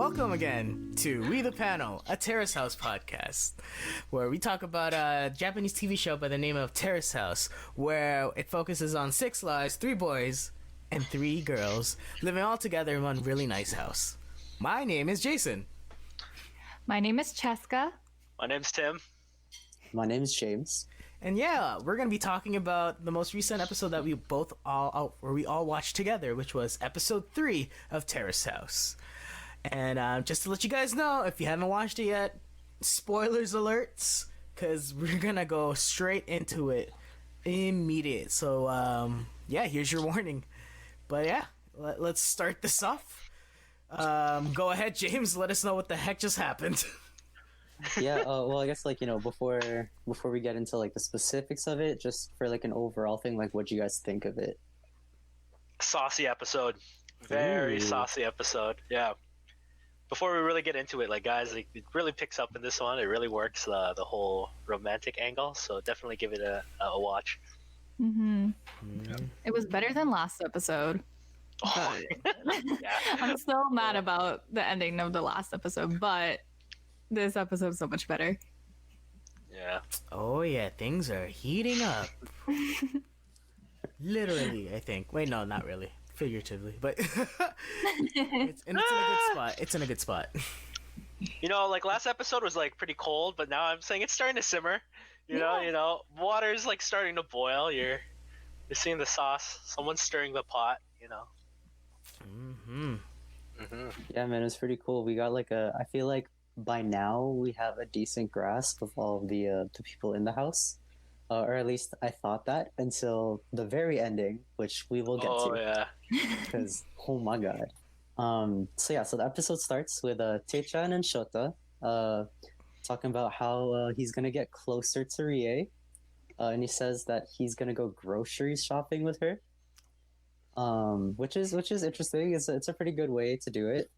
welcome again to We the Panel, a Terrace House podcast, where we talk about a Japanese TV show by the name of Terrace House, where it focuses on 6 guys, 3 boys, and 3 girls living all together in one really nice house. My name is Jason. My name is Cheska. My name's Tim. My name is James. And yeah, we're going to be talking about the most recent episode that we all watched together, which was episode 3 of Terrace House. And just to let you guys know, if you haven't watched it yet, spoilers alerts, because we're going to go straight into it immediate. So, yeah, here's your warning. But yeah, let's start this off. Go ahead, James. Let us know what the heck just happened. Yeah, well, I guess, before we get into, the specifics of it, just for, an overall thing, what do you guys think of it? Saucy episode. Very Ooh. saucy episode. Yeah. Before we really get into it, guys, it really picks up in this one. It really works, the whole romantic angle. So definitely give it a watch. Mm-hmm. Mm. It was better than last episode. Oh. Yeah. I'm still mad about the ending of the last episode, but this episode's so much better. Yeah. Oh yeah, things are heating up. Literally, I think. Wait, no, not really. Figuratively, but it's in a good spot. It's in a good spot. You know, last episode was pretty cold, but now I'm saying it's starting to simmer. You know, water's starting to boil. You're seeing the sauce. Someone's stirring the pot. You know. Mm-hmm. Yeah, man, it was pretty cool. We got I feel like by now we have a decent grasp of all of the people in the house. Or at least I thought that until the very ending, which we will get to. Oh, yeah. Because, oh my god. So the episode starts with Tae-chan and Shota talking about how he's going to get closer to Rie. And he says that he's going to go grocery shopping with her. Which is interesting. It's a pretty good way to do it.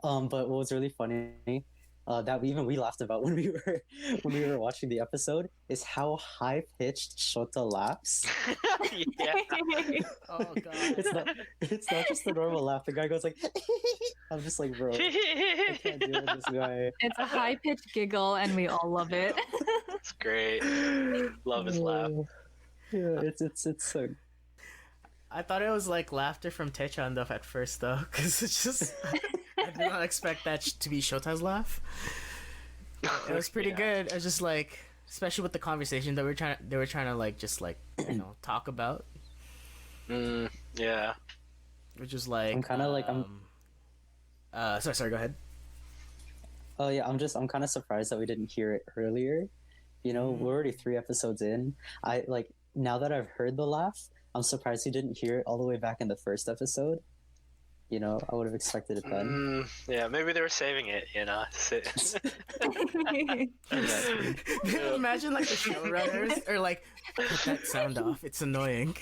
But what was really funny that we laughed about when we were watching the episode is how high pitched Shota laughs. Yeah. Oh god. It's not just the normal laugh. The guy goes I'm just bro, I can't deal with this guy. It's a high pitched giggle, and we all love it. It's great. Love his laugh. Yeah, it's so. I thought it was laughter from Tae-chan though at first though, because it's just I did not expect that to be Shota's laugh. It was pretty good. I was just especially with the conversation that they were trying to talk about. Yeah. Which was I'm kind of sorry, go ahead. Oh yeah, I'm kind of surprised that we didn't hear it earlier. You know, we're already 3 episodes in. Now that I've heard the laugh, I'm surprised you didn't hear it all the way back in the first episode. You know, I would have expected it then. Yeah, maybe they were saving it, you know. Imagine the showrunners are put that sound off. It's annoying.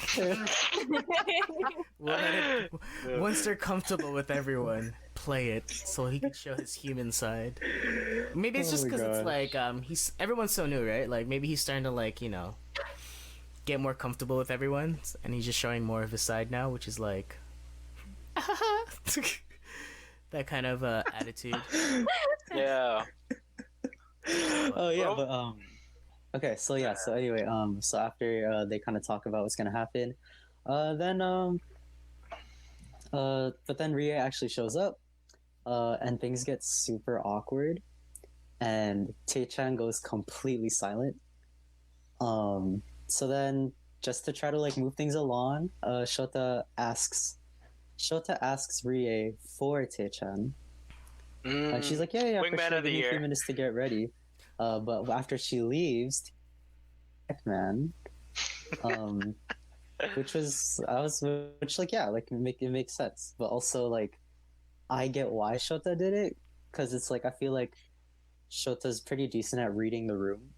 Once they're comfortable with everyone, play it so he can show his human side. Maybe it's just because it's everyone's so new, right? Maybe he's starting to get more comfortable with everyone, and he's just showing more of his side now, which is that kind of attitude. Yeah. Oh yeah, but okay, so anyway, so after they kind of talk about what's gonna happen, but then Rie actually shows up, and things get super awkward, and Tae-chan goes completely silent. So then, just to try to move things along, Shota asks Rie for Tae-chan. And she's like, yeah, Wingman for sure, of the give me year. a few minutes to get ready. But after she leaves, man, it makes sense. But also, I get why Shota did it, because it's I feel like Shota's pretty decent at reading the room.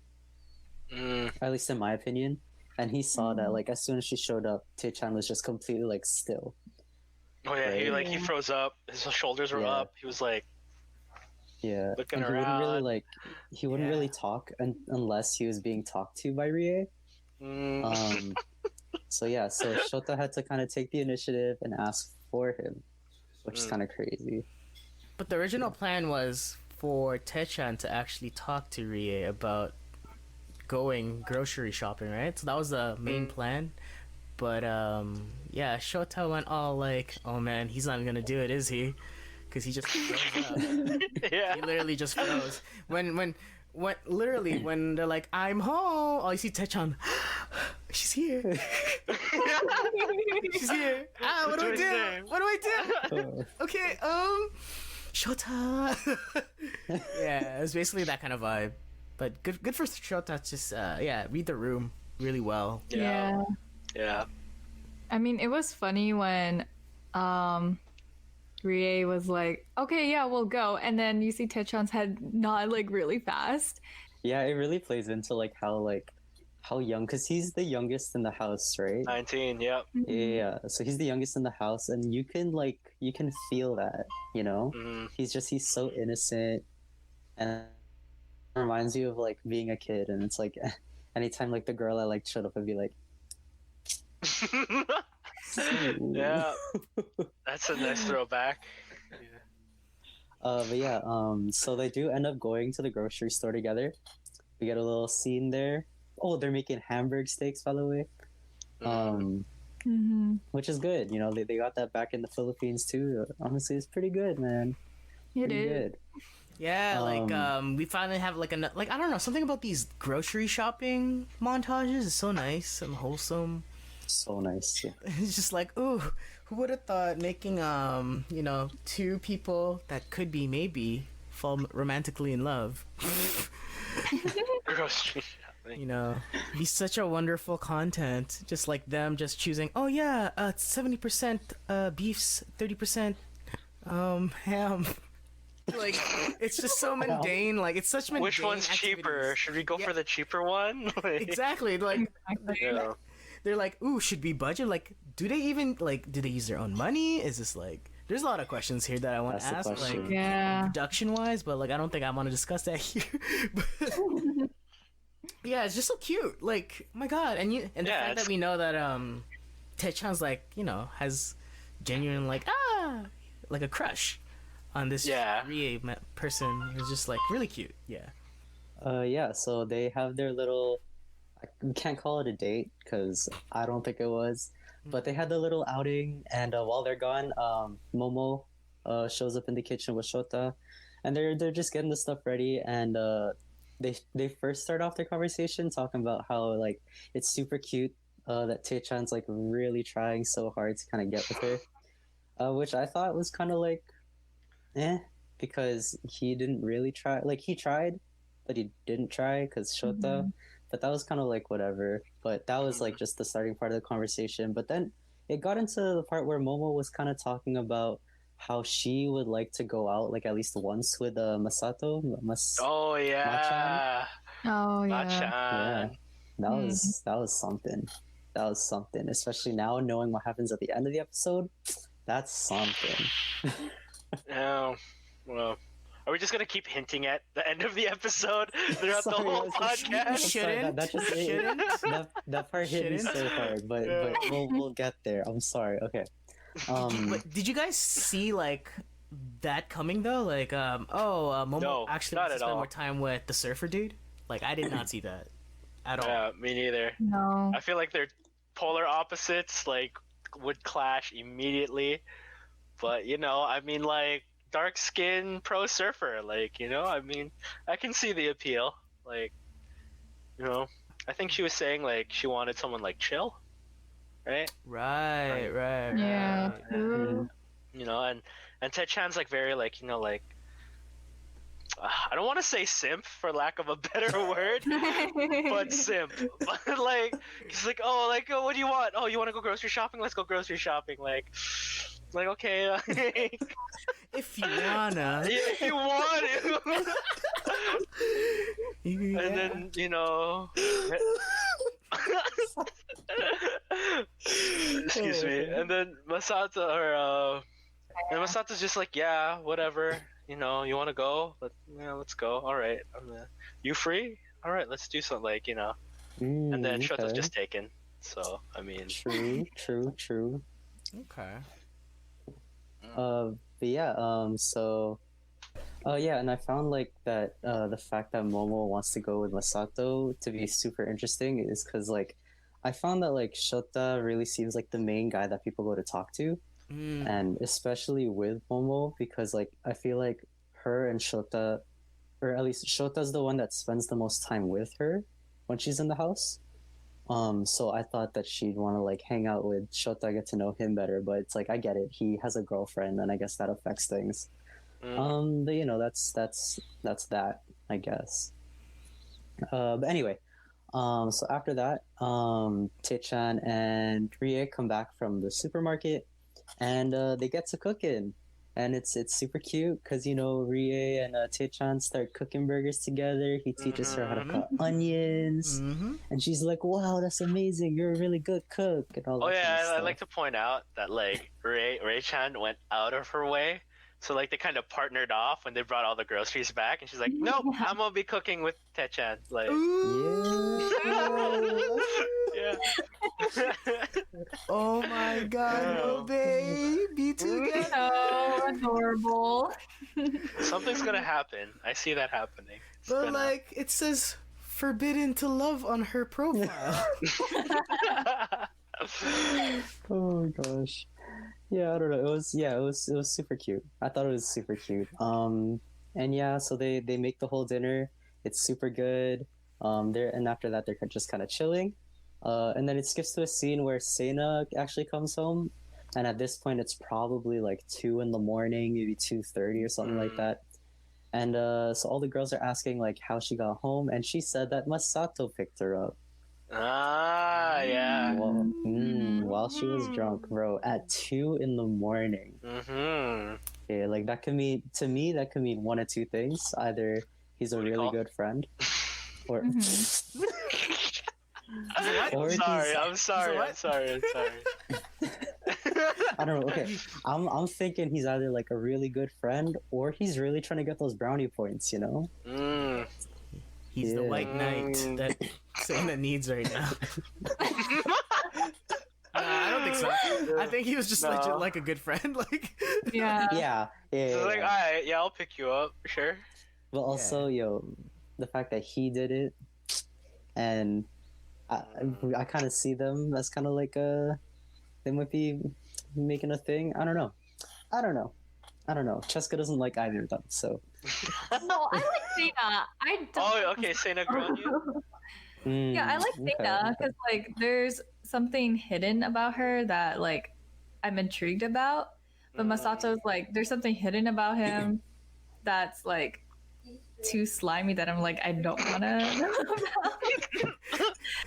At least in my opinion. And he saw that, as soon as she showed up, Tae-chan was just completely, still. Oh, yeah, Right? he froze up. His shoulders were up. He was, yeah. looking and around. He wouldn't really talk unless he was being talked to by Rie. So Shota had to kind of take the initiative and ask for him, which is kind of crazy. But the original plan was for Techan to actually talk to Rie about going grocery shopping, right? So that was the main plan. But yeah, Shota went all like, "Oh man, he's not gonna do it, is he?" Because he just froze up. Yeah. He literally just froze. When literally when they're like, "I'm home," all you see Techan, she's here. She's here. Ah, what do I do? What do I do? Okay, Shota. Yeah, it was basically that kind of vibe. But good for Shota. Just yeah, read the room really well. Yeah. Yeah. I mean, it was funny when Rie was like, "Okay, yeah, we'll go," and then you see Techon's head nod like really fast. Yeah, it really plays into like how young, because he's the youngest in the house, right? 19. Yep. Yeah, so he's the youngest in the house, and you can feel that, you know. Mhm. He's so innocent, and it reminds you of like being a kid, and it's like anytime like the girl I like showed up and be like, Yeah. That's a nice throwback. but yeah, so they do end up going to the grocery store together. We get a little scene there. Oh, they're making Hamburg steaks, by the way. Which is good. You know, they got that back in the Philippines too. Honestly, it's pretty good, man. It Pretty is. good. Yeah, we finally have like like I don't know, something about these grocery shopping montages is so nice and wholesome. So nice. Yeah. It's just like, ooh, who would have thought making you know, two people that could be maybe fall romantically in love. Grocery shopping. You know, be such a wonderful content. Just like them just choosing, oh yeah, 70% beefs, 30% ham. Like, it's just so mundane. Like, it's such mundane. Which one's cheaper? activities. Should we go Yeah. for the cheaper one? Like, Exactly. Like, yeah. they're like, ooh, should we budget? Like, do they use their own money? Is this like, there's a lot of questions here that I want to That's the ask, question. like, Yeah. production wise, but like, I don't think I want to discuss that here. But, yeah, it's just so cute. Like, oh my god, and the Yeah, fact it's- that we know that Taechan's like, you know, has genuine like like a crush on this Yeah. Rie person is just like really cute. Yeah. Yeah, so they have their little, we can't call it a date because I don't think it was, but they had the little outing, and while they're gone, Momo shows up in the kitchen with Shota, and they're just getting the stuff ready, and they first start off their conversation talking about how like it's super cute that Taechan's like really trying so hard to kind of get with her, which I thought was kind of like, because he didn't really try. Like he tried, but he didn't try because Shota. But that was kind of like whatever. But that was like just the starting part of the conversation. But then it got into the part where Momo was kind of talking about how she would like to go out like at least once with Masato. Oh yeah. Oh yeah. Machan. That was something. That was something. Especially now knowing what happens at the end of the episode. That's something. Yeah. Well, are we just gonna keep hinting at the end of the episode throughout the Sorry, whole I was just- podcast? I'm sorry, that just Shouldn't. that part hit me so Shouldn't. hard, but we'll get there. I'm sorry. Okay. But did you guys see like that coming though? Like, Momo No, actually not wants to at spend all. more time with the surfer dude. Like, I did not see that at all. Yeah, me neither. No. I feel like they're polar opposites, like would clash immediately. But you know, I mean, like dark skin pro surfer, like you know, I mean, I can see the appeal. Like, you know, I think she was saying like she wanted someone like chill, right? Right. Yeah. True. You know, and Ted-chan's like very like you know like. I don't want to say simp for lack of a better word, but simp. But like, he's like, oh, what do you want? Oh, you want to go grocery shopping? Let's go grocery shopping. Like okay. If you wanna. If you want to. Yeah. And then, you know. Excuse me. And then Masato's just like, yeah, whatever. You know, you want to go? Let's go. All right. You free? All right, let's do something. Like, you know. And then Shoto's okay. just taken. So, I mean. True. Okay. But yeah, so Oh yeah, and I found like that the fact that Momo wants to go with Masato to be super interesting is because like I found that like Shota really seems like the main guy that people go to talk to, Mm. and especially with Momo because like I feel like her and Shota, or at least Shota's the one that spends the most time with her when she's in the house. So I thought that she'd want to like hang out with Shota, get to know him better, but it's like I get it. He has a girlfriend, and I guess that affects things. But you know, that's that, I guess. But anyway, so after that, Taechan and Rie come back from the supermarket, and they get to cooking, and it's super cute because you know Rie and Taechan start cooking burgers together. He teaches her how to cut onions, Mm-hmm. and she's like, "Wow, that's amazing! You're a really good cook," and all Oh that kind of yeah, I'd stuff. like to point out that like Ray-chan went out of her way. So like they kind of partnered off when they brought all the groceries back, and she's like, "Nope, I'm gonna be cooking with Taechan." Like, Yeah. yeah. Oh my god, oh baby together. So adorable. Something's gonna happen. I see that happening. It's But gonna- like it says forbidden to love on her profile. Oh gosh. Yeah, I don't know. It was super cute. I thought it was super cute. And yeah, so they make the whole dinner. It's super good. There and after that they're just kind of chilling. And then it skips to a scene where Sena actually comes home, and at this point it's probably like 2 in the morning, maybe 2:30 or something like that. And so all the girls are asking like how she got home, and she said that Masato picked her up. Yeah. While she was drunk, bro, at 2 in the morning. Mm-hmm. Yeah, like that could mean to me that could mean one of two things. Either he's a What do you really call? good friend, or or Sorry, he's, I'm sorry. what? I'm sorry. I'm sorry. I don't know. Okay, I'm thinking he's either like a really good friend or he's really trying to get those brownie points. You know? Mm. He's the Yeah. white knight that Sena needs right now. I don't think so. I think he was just No. legit like a good friend. Like, Yeah. Yeah, yeah. So yeah, like, yeah. alright, yeah, I'll pick you up. Sure. But also, yo, the fact that he did it, and I kind of see them as kind of like they might be making a thing. I don't know. Cheska doesn't like either of them, so. Well, I like Dana. I don't. Oh, okay. Sena grown you. Yeah, I like okay, Dana okay. because like there's something hidden about her that like I'm intrigued about. But Masato's like there's something hidden about him that's like too slimy that I'm like I don't want to know about.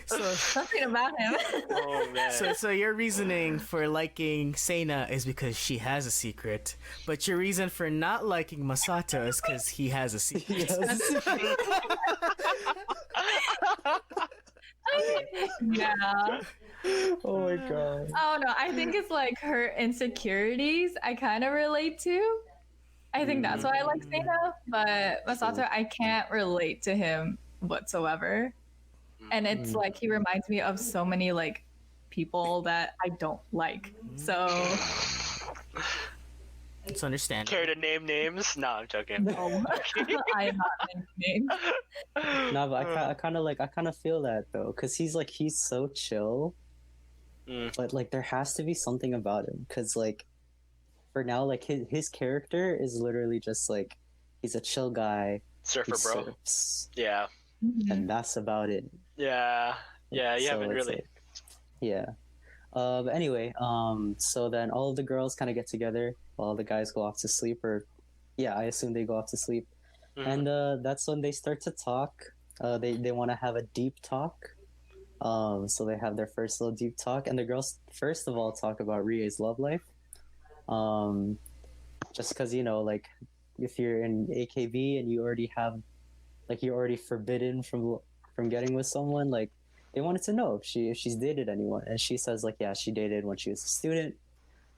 so, Something about him. Oh man. so your reasoning for liking Sena is because she has a secret, but your reason for not liking Masato is because he has a secret. Yes. Yeah. Oh my god. Oh no, I think it's like her insecurities I kind of relate to. I think that's why I like Sena, but Masato, I can't relate to him whatsoever. And it's like he reminds me of so many like people that I don't like. So It's understandable. Care to name names? No, I'm joking. I am not naming names. No, but I kind of feel that though, because he's so chill, but like there has to be something about him, because like for now, like his character is literally just like he's a chill guy Surfer who bro. surfs, Yeah. and that's about it. Yeah. Yeah. You So haven't it's really. like- yeah. But anyway, so then all of the girls kind of get together while the guys go off to sleep, or yeah, I assume they go off to sleep, and that's when they start to talk. They want to have a deep talk. So they have their first little deep talk, and the girls first of all talk about Rie's love life. Just because you know, like if you're in AKB and you already have, like you're already forbidden from getting with someone, like they wanted to know if she's dated anyone, and she says like yeah, she dated when she was a student.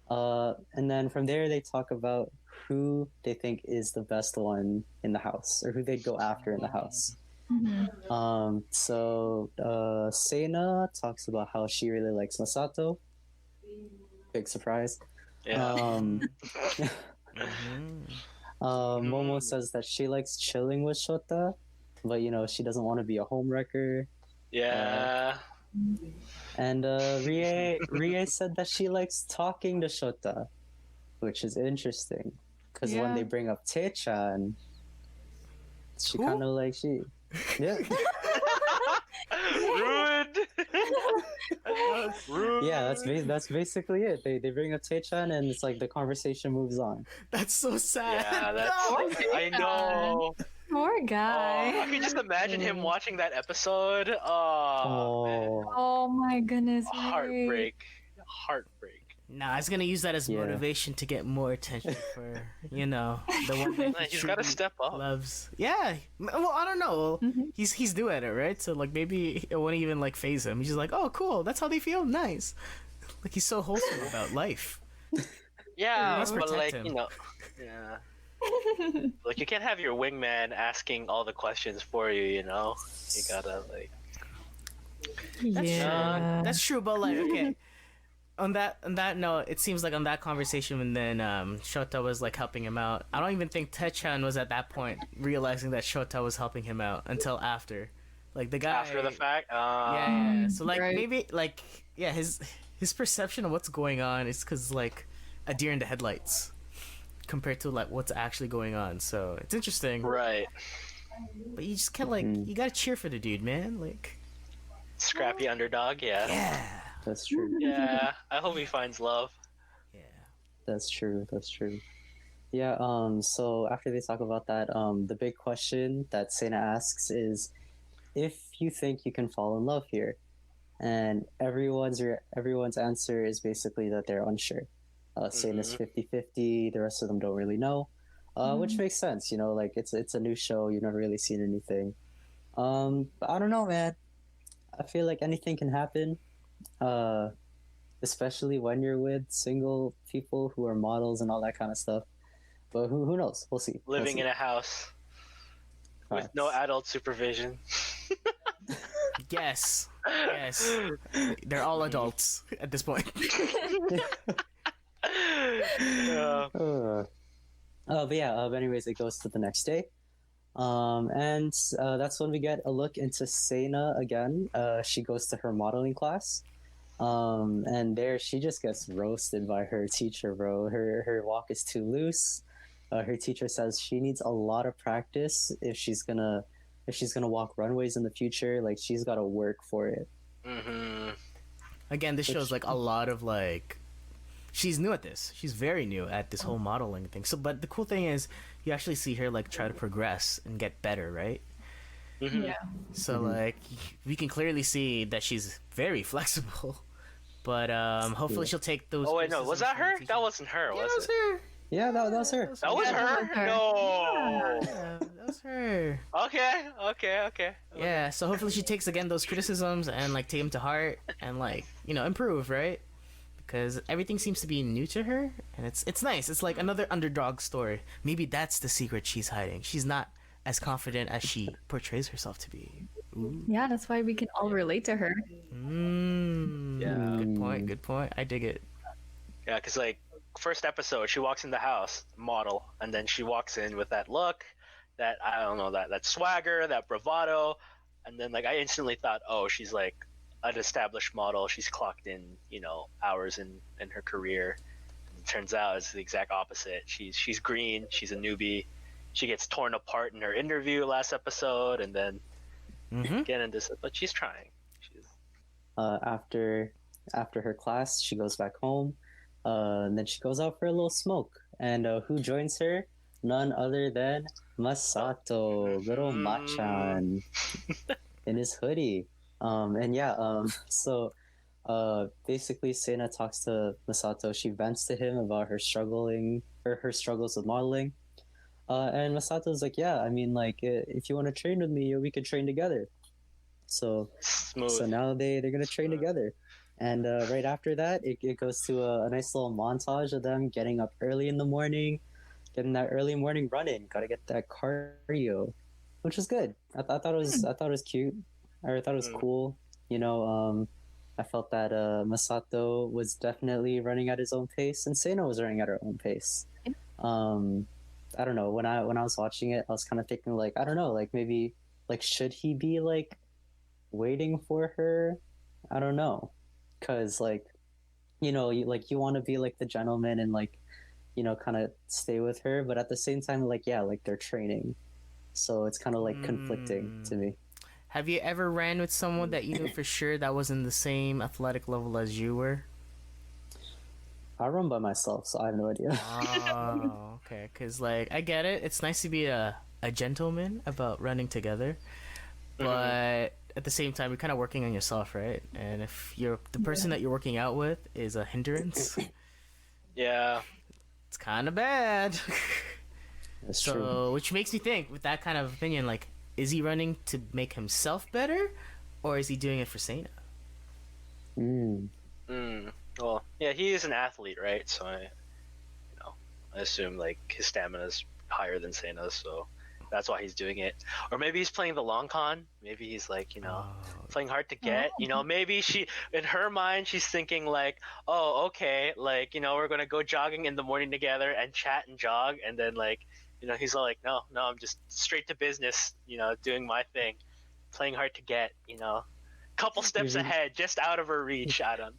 And then from there they talk about who they think is the best one in the house, or who they'd go after in the house. So Sena talks about how she really likes Masato. Big surprise. Yeah. Momo says that she likes chilling with Shota, but she doesn't want to be a homewrecker. Yeah. And Rie said that she likes talking to Shota, which is interesting because when Yeah. they bring up Tae-chan, she Who? kind of like yeah. Rude. Rude. Yeah, that's basically it. They bring up Tae-chan and it's like the conversation moves on. That's so sad. Yeah, that's. No! I know. Poor Oh, guy. I can just imagine him watching that episode. Oh, man. Oh my goodness. Ray. Heartbreak. Nah, he's gonna use that as Yeah. motivation to get more attention for the one that Man, he he's got to truly step up. loves. Yeah, well, I don't know. Mhm. He's new at it, right? So like maybe it won't even like phase him. He's just like, oh, cool. That's how they feel. Nice. Like he's so wholesome about life. Yeah, Let's but protect like him. yeah. Like you can't have your wingman asking all the questions for you. You gotta like. That's Yeah. That's true, but like okay. On that note, it seems like on that conversation when then Shota was like helping him out. I don't even think Tae-chan was at that point realizing that Shota was helping him out until after. Like the guy After the fact. Yeah. So like Right. maybe like yeah, his perception of what's going on is cuz like a deer in the headlights compared to like what's actually going on. So it's interesting. Right. But you just can't like you got to cheer for the dude, man. Like Scrappy underdog. Yeah. yeah. That's true. Yeah. I hope he finds love. Yeah. That's true. That's true. Yeah. So after they talk about that, the big question that Sena asks is, if you think you can fall in love here, and everyone's answer is basically that they're unsure. Sena's 50-50. The rest of them don't really know, which makes sense. Like it's a new show. You've never really seen anything. But I don't know, man. I feel like anything can happen. Especially when you're with single people who are models and all that kind of stuff. But who knows? We'll see. Living in a house with no adult supervision. Yes. Yes. They're all adults at this point. Yeah. But yeah. But anyways, it goes to the next day. And that's when we get a look into Sena again. She goes to her modeling class. And there she just gets roasted by her teacher, bro. Her walk is too loose. Her teacher says she needs a lot of practice if she's gonna walk runways in the future. Like she's got to work for it. Mm-hmm. Again, this shows like a lot of like she's new at this. She's very new at this whole modeling thing. So but the cool thing is you actually see her like try to progress and get better, right? Mm-hmm. Yeah. So like we can clearly see that she's very flexible. But hopefully she'll take those. Oh wait, no, was that her? criticisms That wasn't her, from the was teacher. it? Yeah, Yeah, that was her. That was Yeah, that her? was her. No. that was her. Okay. Yeah, so hopefully she takes again those criticisms and like take them to heart and like improve, right? Because everything seems to be new to her, and it's nice. It's like another underdog story. Maybe that's the secret she's hiding. She's not as confident as she portrays herself to be. Ooh. Yeah, that's why we can all relate to her. Yeah. Good point. I dig it. Yeah, because like first episode, she walks in the house, model, and then she walks in with that look, that I don't know, that swagger, that bravado, and then like I instantly thought, oh, she's like an established model. She's clocked in, hours in her career. And it turns out it's the exact opposite. She's green. She's a newbie. She gets torn apart in her interview last episode, and then get into this. But she's trying. After her class, she goes back home, and then she goes out for a little smoke. And who joins her? None other than Masato, little Machan, in his hoodie. So basically Sena talks to Masato. She vents to him about her struggles with modeling. And Masato's like, yeah, I mean, like, if you want to train with me, we could train together. So now they're gonna train together. And right after that, it goes to a nice little montage of them getting up early in the morning, getting that early morning run-in. Gotta get that cardio, which is good. I thought it was cute. I thought it was cool. I felt that Masato was definitely running at his own pace, and Sena was running at her own pace. I don't know, when I was watching it, I was kind of thinking like, I don't know, like maybe like should he be like waiting for her? I don't know, because like you want to be like the gentleman and like kind of stay with her, but at the same time, like yeah, like they're training, so it's kind of like conflicting to me. Have you ever ran with someone that you knew for sure that was in the same athletic level as you were? I run by myself, so I have no idea. Oh, okay. Because, like, I get it. It's nice to be a gentleman about running together. But at the same time, you're kind of working on yourself, right? And if the person that you're working out with is a hindrance, Yeah. it's kind of bad. That's So, true. which makes me think, with that kind of opinion, like, is he running to make himself better? Or is he doing it for Sena? Mm. Well, yeah, he is an athlete, right? So I assume like his stamina is higher than Sena's, so that's why he's doing it. Or maybe he's playing the long con. Maybe he's like, playing hard to get. Maybe in her mind, she's thinking like, oh, okay, like we're gonna go jogging in the morning together and chat and jog, and then like, he's all like, no, I'm just straight to business, doing my thing, playing hard to get, couple steps Maybe- ahead, just out of her reach, Adam.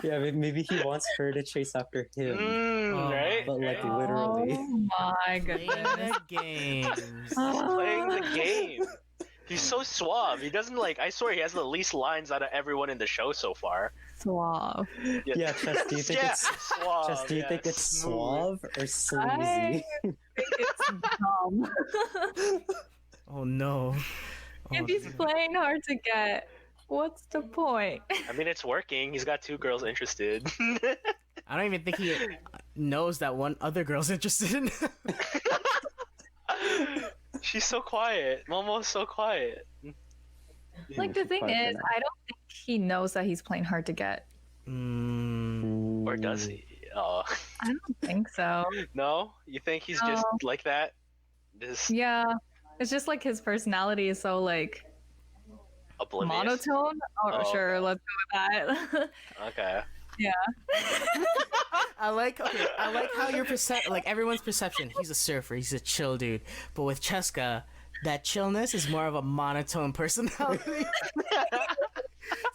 Yeah, maybe he wants her to chase after him, Oh Right? but like Right? literally. Oh my Playing goodness. the games. Playing the game. He's so suave. He doesn't like. I swear he has the least lines out of everyone in the show so far. Suave. Yeah, Chess, do you think Yeah, it's suave? Chess, do you think it's smooth. suave or sleazy? I think it's dumb. Oh no. If he's playing hard to get, what's the point? I mean, it's working. He's got 2 girls interested. I don't even think he knows that one other girl's interested in him. She's so quiet. Momo's so quiet. Like the thing Quiet for is, now. I don't think he knows that he's playing hard to get. Or does he? Oh, I don't think so. no. You think he's just like that? Just Yeah, it's just like his personality is so like oblivious. monotone. Oh, Oh, sure, okay. let's go with that. Okay. Yeah. I like how your like everyone's perception. He's a surfer. He's a chill dude. But with Cheska, that chillness is more of a monotone personality.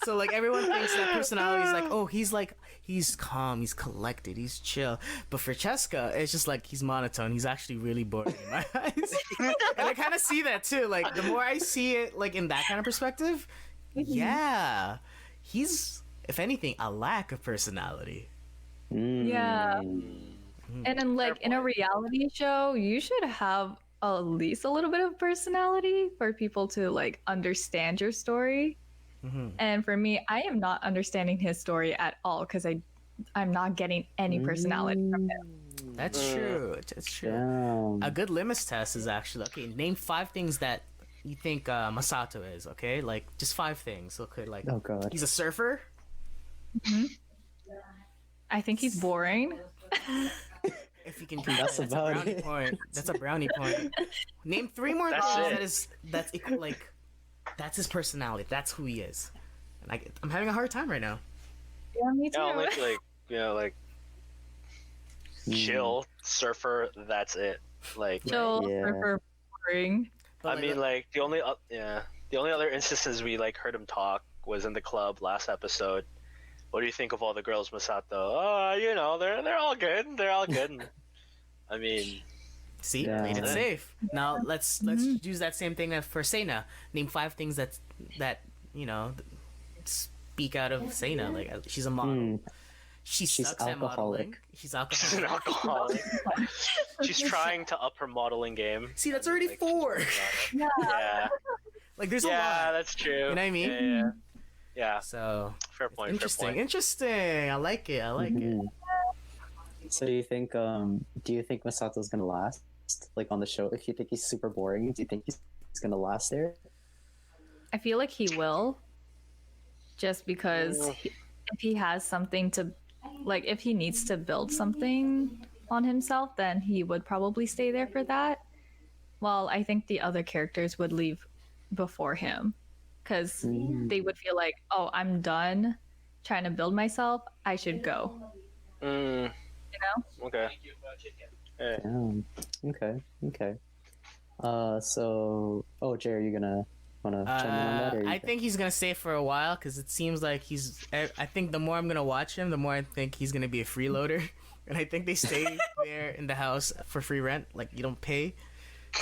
So like everyone thinks that personality is like, oh, he's calm, he's collected, he's chill. But for Cheska, it's just like he's monotone. He's actually really boring in my eyes. And I kind of see that too. Like the more I see it, like in that kind of perspective, yeah, he's, if anything, a lack of personality. Yeah. And then like in a reality show, you should have at least a little bit of personality for people to like understand your story. And for me, I am not understanding his story at all because I'm not getting any personality from him. That's true. It's true. Damn. A good litmus test is actually, okay, name 5 things that you think Masato is, okay? Like, just 5 things. Okay, like, Oh god. he's a surfer. I think he's boring. If you can, That's that's a about brownie it. point. That's a brownie point. Name 3 more That's things it. that's equal, like, that's his personality. That's who he is. And I'm having a hard time right now. Yeah, me too. Like chill surfer. That's it. Like Chill, Yeah. surfer, boring. But I mean, like the only other instances we like heard him talk was in the club last episode. What do you think of all the girls, Masato? Oh, they're all good. They're all good. And, I mean, see, Yeah. played it safe. Now let's use that same thing for Sena. Name 5 things that speak out of Sena. Like she's a model. She She's sucks at modeling. alcoholic. She's she's an alcoholic. alcoholic. She's trying to up her modeling game. See, that's already Like, 4. Yeah, Like there's a yeah, lot. that's true. You know what I mean? Yeah. So Fair point. interesting. Fair point. Interesting. I like it. I like it. Mhm. So do you think Masato's gonna last like on the show? If you think he's super boring, do you think he's gonna last there? I feel like he will. Just because if he has something to, like, if he needs to build something on himself, then he would probably stay there for that. Well, I think the other characters would leave before him because they would feel like, oh, I'm done trying to build myself. I should go. Mm, You know? okay. Eh. Okay. Okay. So, Jay, are you gonna wanna chime in on that? Or I think he's gonna stay for a while because it seems like he's. I think the more I'm gonna watch him, the more I think he's gonna be a freeloader, and I think they stay there in the house for free rent. Like you don't pay,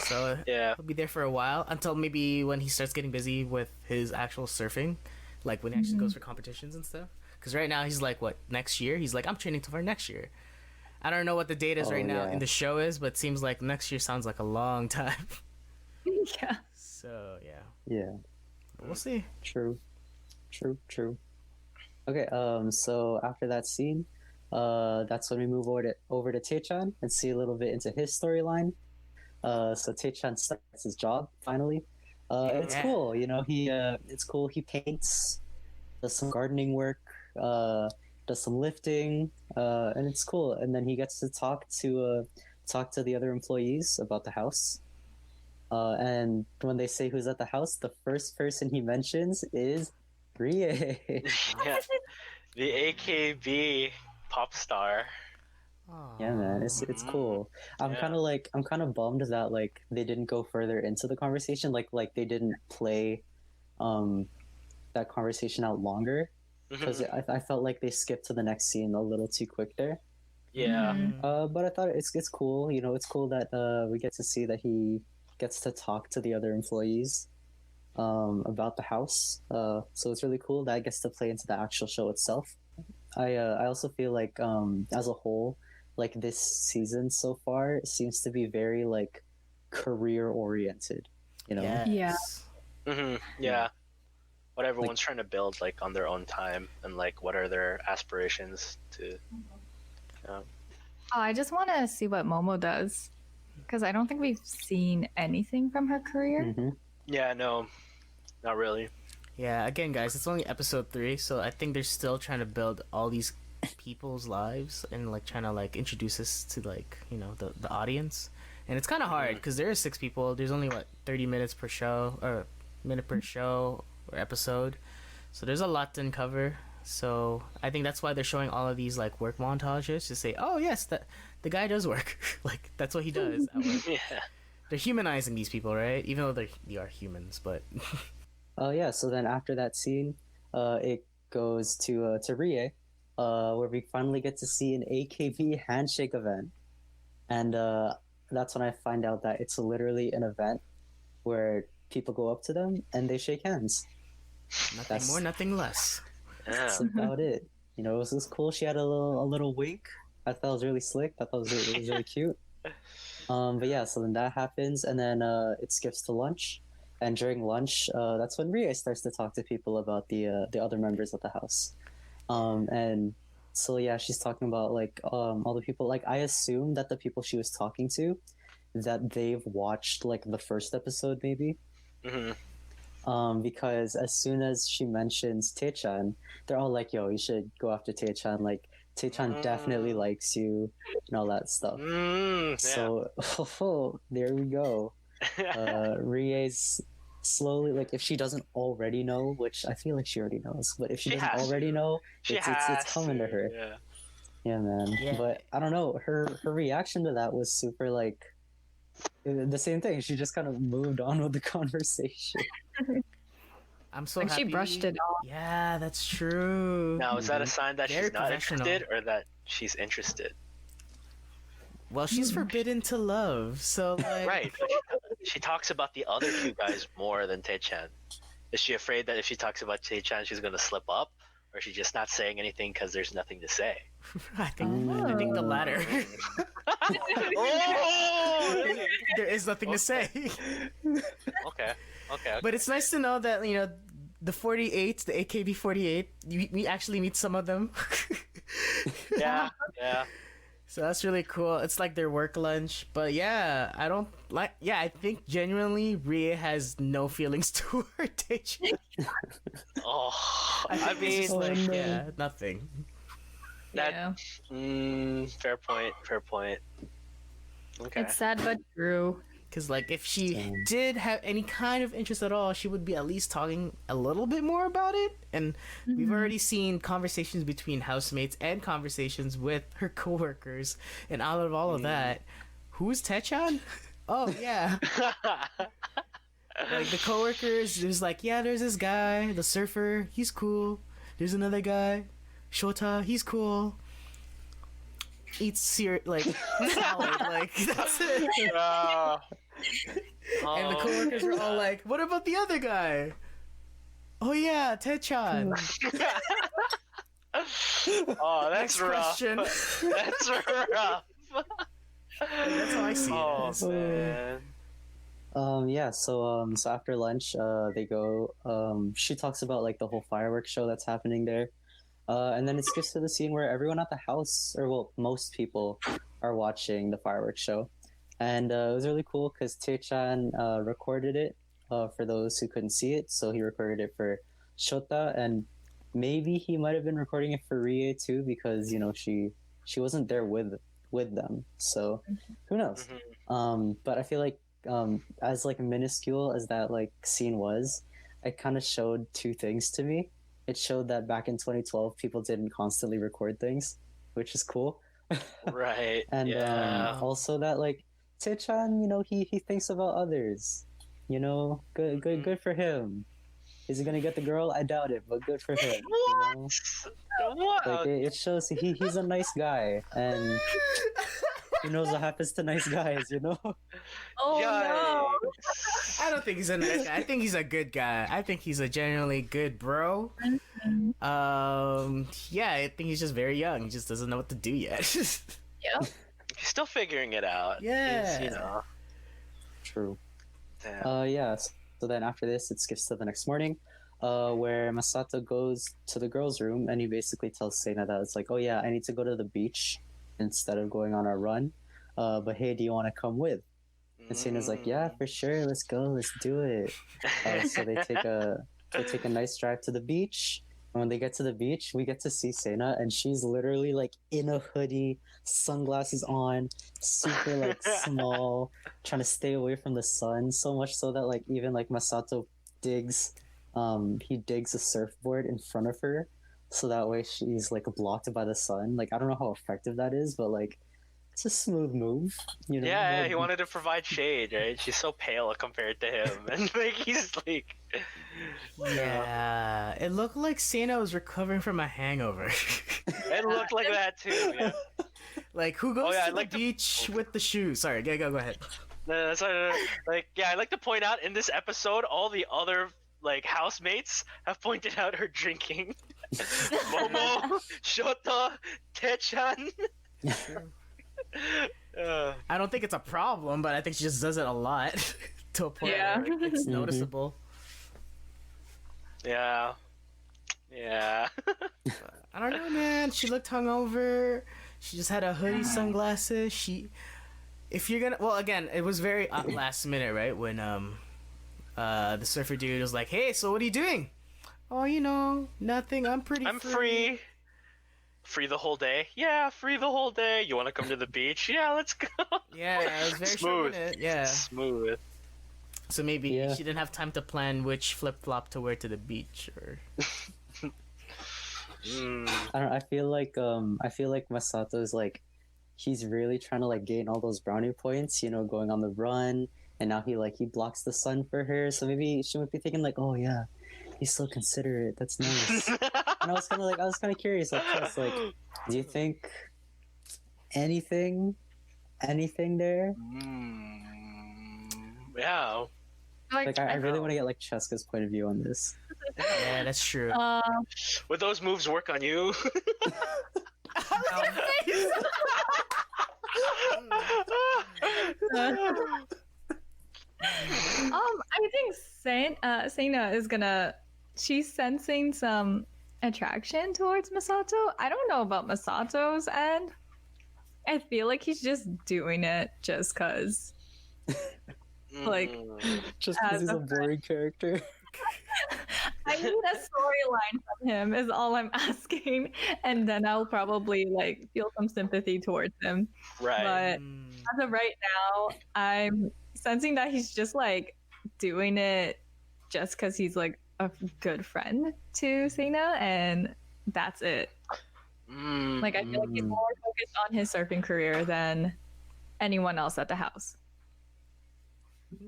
so Yeah. he'll be there for a while until maybe when he starts getting busy with his actual surfing, like when he actually goes for competitions and stuff. Because right now he's like, what, next year? He's like, I'm training for next year. I don't know what the date is right now in the show is, but it seems like next year sounds like a long time. Yeah. So yeah, Yeah. we'll see. True. Okay. So after that scene, that's when we move over to Taechan and see a little bit into his storyline. So Taechan starts his job finally. It's Yeah. cool. You know, it's cool. He paints, does some gardening work, does some lifting, and it's cool. And then he gets to talk to the other employees about the house. And when they say who's at the house, the first person he mentions is Rie. Yeah. The AKB pop star. Yeah, man, it's cool. I'm Yeah. kind of bummed that like they didn't go further into the conversation, like they didn't play that conversation out longer, because I felt like they skipped to the next scene a little too quick there. Yeah. But I thought it's cool. You know, it's cool that we get to see that he gets to talk to the other employees about the house. So it's really cool that gets to play into the actual show itself. I also feel like as a whole, like this season so far seems to be very like career oriented. You know. Yes. Yeah. Yeah. What everyone's trying to build like on their own time, and like what are their aspirations to. Oh, I just want to see what Momo does, because I don't think we've seen anything from her career. Yeah. No. Not really. Yeah, again, guys, it's only episode 3, so I think they're still trying to build all these people's lives and like trying to like introduce us to like the audience, and it's kind of hard because there are 6 people. There's only 30 minutes per show or minute per show or episode, so there's a lot to uncover. So I think that's why they're showing all of these like work montages to say, oh yes, that the guy does work. Like that's what he does at work. Yeah. They're humanizing these people, right? Even though they are humans, but. Oh yeah. So then after that scene, it goes to Rie, where we finally get to see an AKB handshake event, and that's when I find out that it's literally an event where people go up to them and they shake hands. Nothing more, nothing less. Yeah. That's about it. You know, it was cool. She had a little wink. I thought it was really slick. I thought it was really cute. But yeah, so then that happens, and then it skips to lunch. And during lunch, that's when Rie starts to talk to people about the other members of the house. And so yeah, she's talking about like all the people. Like I assume that the people she was talking to, that they've watched like the first episode maybe. Because as soon as she mentions Taechan, they're all like, "Yo, you should go after Taechan. Like Taechan definitely likes you and all that stuff." Yeah. So there we go. Rie's slowly, like, if she doesn't already know, which I feel like she already knows, but if she doesn't already know, it's coming to her. Yeah, man. Yeah. But I don't know, her reaction to that was super like the same thing. She just kind of moved on with the conversation. I'm so Like happy. she brushed it off. Yeah, that's true. Now, is that a sign that Very she's not professional. interested or that she's interested? Well, she's forbidden to love, so like. Right. But she talks about the other 2 guys more than Taechan. Is she afraid that if she talks about Taechan, she's going to slip up? Or is she just not saying anything because there's nothing to say? I think the latter. Oh! There is nothing to say. Okay. But it's nice to know that the 48, the AKB 48, we actually meet some of them. Yeah. So that's really cool. It's like their work lunch. But yeah, I think genuinely Rie has no feelings toward Taechan. Oh, I I think it's mean, just like, yeah, nothing. that. Fair point. Okay. It's sad but true. Because, like, if she Damn. did have any kind of interest at all, she would be at least talking a little bit more about it. And we've already seen conversations between housemates and conversations with her coworkers. And out of all of that, who's Taechan? Oh, yeah. Like, the coworkers, there's like, yeah, there's this guy, the surfer, he's cool. There's another guy, Shota, he's cool. Eats salad, like, that's it. And the coworkers were all like, what about the other guy? Oh yeah, Taechan. Oh, that's Next rough. question. That's rough. That's how I see Oh, it. as. man. So after lunch, they go. She talks about like the whole fireworks show that's happening there, and then it skips to the scene where everyone at the house, or well, most people are watching the fireworks show, and it was really cool because Taechan recorded it for those who couldn't see it. So he recorded it for Shota, and maybe he might have been recording it for Rie too, because she wasn't there with them. So who knows? But I feel like as like minuscule as that like scene was, it kind of showed two things to me. It showed that back in 2012 people didn't constantly record things, which is cool. Right. And yeah. also that like Taechan, he thinks about others. Good for him. Is he gonna get the girl? I doubt it, but good for him. What? Like it shows he's a nice guy, and who knows what happens to nice guys, Oh no. I don't think he's a nice guy. I think he's a good guy. I think he's a genuinely good bro. Yeah, I think he's just very young. He just doesn't know what to do yet. Yeah. He's still figuring it out. Yeah. He's, True. damn. Yeah. So then after this, it skips to the next morning, where Masato goes to the girls' room and he basically tells Seina that it's like, oh yeah, I need to go to the beach instead of going on a run. But hey, do you want to come with? And Seina's like, yeah, for sure, let's go, let's do it. So they take a nice drive to the beach. And when they get to the beach, we get to see Seina, and she's literally like in a hoodie, sunglasses on, super like small, trying to stay away from the sun. So much so that like even like Masato digs a surfboard in front of her, so that way she's like blocked by the sun. Like I don't know how effective that is, but like it's a smooth move. Yeah, he wanted to provide shade, right? She's so pale compared to him, and like he's like, Yeah, it looked like Seina was recovering from a hangover. it looked like that too. Yeah. Like, who goes yeah, to I'd like the to- beach with the shoes? Sorry, go ahead. No, so, like, yeah, I'd like to point out in this episode, all the other like housemates have pointed out her drinking. Momo, Shota, Taechan. I don't think it's a problem, but I think she just does it a lot to a point Yeah. where it's noticeable. Yeah. I don't know, man. She looked hungover. She just had a hoodie, sunglasses. If you're gonna, well, again, it was very last minute, right? When the surfer dude was like, "Hey, so what are you doing?" "Oh, nothing. I'm I'm free. Free the whole day? Yeah, free the whole day. You want to come to the beach? Yeah, let's go. Yeah, it was very short Smooth. minute. Yeah. Smooth. So maybe Yeah. she didn't have time to plan which flip flop to wear to the beach, or I don't know, I feel like Masato is like, he's really trying to like gain all those brownie points, going on the run, and now he blocks the sun for her. So maybe she might be thinking like, oh yeah, he's so considerate. That's nice. And I was kind of curious, like, Chris, like, do you think anything there? Yeah. Like, I really want to get like Cheska's point of view on this. yeah, that's true. Would those moves work on you? I think Seina is gonna. She's sensing some attraction towards Masato. I don't know about Masato's end. I feel like he's just doing it just cause. Like, Just because he's a boring character. I need a storyline from him is all I'm asking, and then I'll probably feel some sympathy towards him. right. But as of right now, I'm sensing that he's just like doing it just because he's like a good friend to Sena, and that's it. Like I feel like he's more focused on his surfing career than anyone else at the house.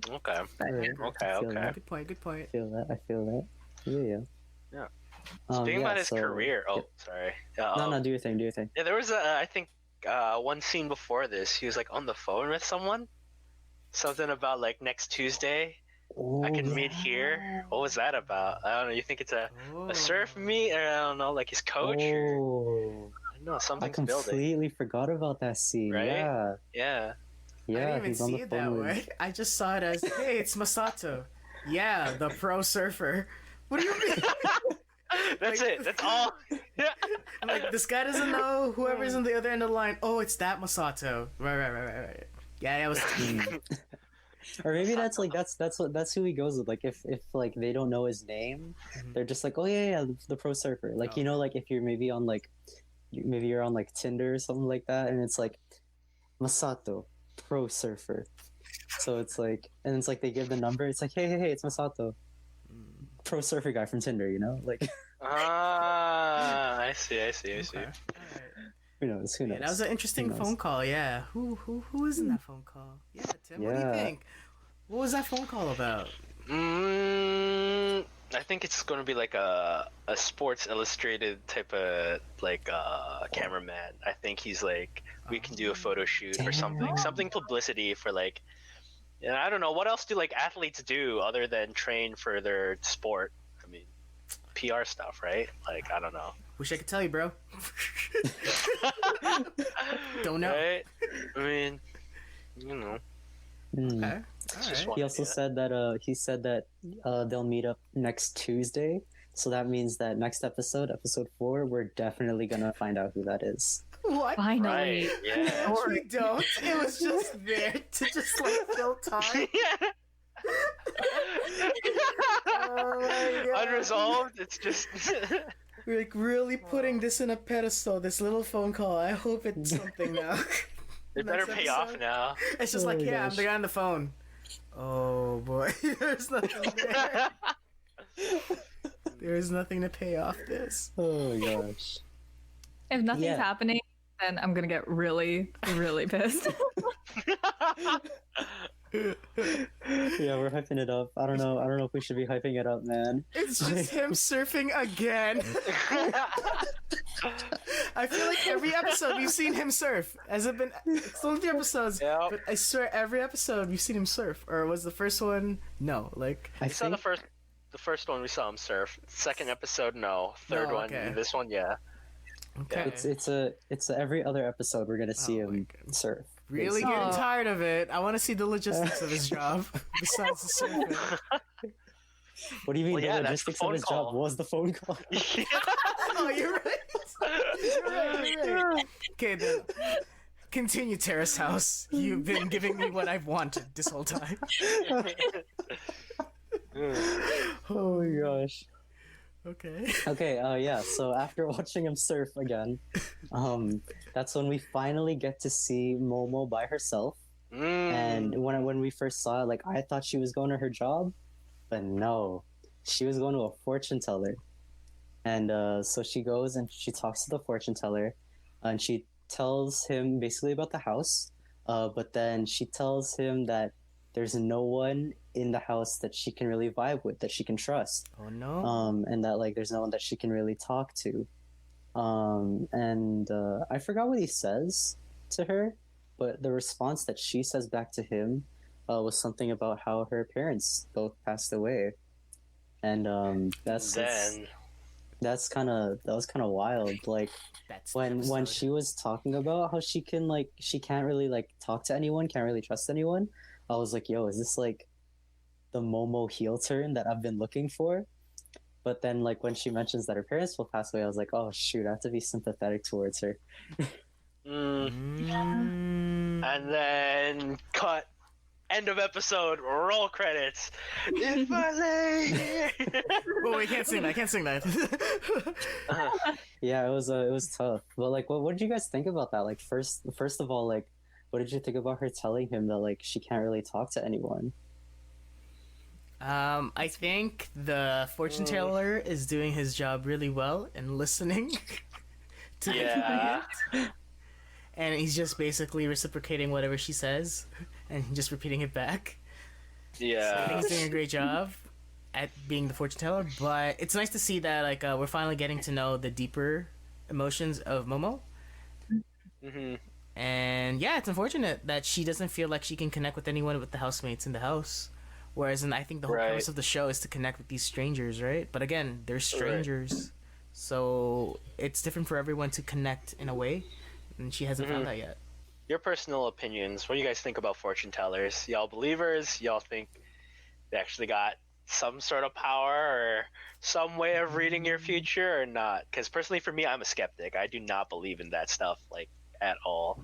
Okay. Alright, Okay. I feel Okay. that. Good point. Good point. I feel that. Yeah. Yeah. Um, Speaking yeah, about his so- career. Oh, sorry. No, do your thing. Do your thing. Yeah, there was I think one scene before this. He was like on the phone with someone. Something about like next Tuesday I can meet here. What was that about? I don't know. You think it's a surf meet, or I don't know, like his coach? Or, Oh, I don't know, I something's building. completely forgot about that scene. Right? Yeah, Yeah. yeah. I didn't even he's on see the it that phone with- way. I just saw it as, hey, it's Masato. Yeah, the pro surfer. What do you mean? That's Like- it. That's all. Yeah. Like, this guy doesn't know whoever's on the other end of the line. Oh, it's that Masato. Right. Yeah, it was. Or maybe that's like that's who he goes with. Like if like they don't know his name, they're just like, oh yeah, the pro surfer. Like Oh. you know, like if you're maybe on like maybe you're on like Tinder or something like that, and it's like Masato, pro surfer. So it's like, and it's like they give the number. It's like, hey, it's Masato, pro surfer guy from Tinder. You know, like Ah, I see. Okay. who knows? Yeah, that was an interesting knows? phone call. Yeah, who is in that phone call? Yeah, Tim. What do you Yeah. think? What was that phone call about? I think it's going to be like a Sports Illustrated type of like cameraman. I think he's like, we can do a photo shoot or something publicity for like, and I don't know, what else do like athletes do other than train for their sport? I mean, PR stuff, right? Like, I don't know. Wish I could tell you, bro. Don't know. Right? I mean, you know. Hmm. Okay. It's All just right. one He also idea. said that they'll meet up next Tuesday. So that means that next episode 4, we're definitely gonna find out who that is. What? Finally. Right, yeah. We don't. It was just there to just like fill time. Oh my God. Unresolved, it's just. We're like really putting this in a pedestal. This little phone call. I hope it's something now. It better Next pay off episode. now. It's just Oh like, my yeah, I'm gosh. the guy on the phone. Oh boy, there's nothing there. There's nothing to pay off this. Oh my gosh. If nothing's Yeah. happening, then I'm gonna get really, really pissed. Yeah, we're hyping it up. I don't know if we should be hyping it up, man. It's just him surfing again. I feel like every episode we've seen him surf. Has it been? It's only 3 episodes, Yep. but I swear every episode we've seen him surf. Or was the first one? No, like I We saw the think first one we saw him surf. Second episode, no. Third No, one, okay. this one, yeah. okay. it's a every other episode we're gonna see Oh my him God. surf. Really Oh. getting tired of it. I want to see the logistics of his job besides the surfing. What do you mean Well, yeah, the that's the logistics of phone his call. job was the phone call? Oh, you're right. You're right. Okay, then. Continue, Terrace House. You've been giving me what I've wanted this whole time. Oh my gosh. Okay. Okay, yeah, so after watching him surf again, that's when we finally get to see Momo by herself. And when we first saw it, like, I thought she was going to her job, but no, she was going to a fortune teller. And so she goes and she talks to the fortune teller, and she tells him basically about the house, but then she tells him that there's no one in the house that she can really vibe with, that she can trust. Oh no. And that like there's no one that she can really talk to. And I forgot what he says to her, but the response that she says back to him was something about how her parents both passed away, and that was kind of wild. Like That's the when episode. she was talking about how she can't really like talk to anyone, can't really trust anyone. I was like, yo, is this like the Momo heel turn that I've been looking for? But then, like, when she mentions that her parents will pass away, I was like, oh, shoot, I have to be sympathetic towards her. And then cut. End of episode. Roll credits. If I lay here. Whoa, wait, can't sing that. I can't sing that. Yeah, it was tough. But, like, what did you guys think about that? Like, first of all, like, what did you think about her telling him that like she can't really talk to anyone? I think the fortune teller is doing his job really well and listening to the Yeah. client. And he's just basically reciprocating whatever she says and just repeating it back. So I Yeah. think he's doing a great job at being the fortune teller, but it's nice to see that like we're finally getting to know the deeper emotions of Momo. Hmm. And yeah, it's unfortunate that she doesn't feel like she can connect with anyone with the housemates in the house. Whereas, I think the whole Right. premise of the show is to connect with these strangers, right? But again, they're strangers, so it's different for everyone to connect in a way, and she hasn't found that yet. Your personal opinions. What do you guys think about fortune tellers? Y'all believers? Y'all think they actually got some sort of power or some way of reading your future or not? Because personally, for me, I'm a skeptic. I do not believe in that stuff like at all.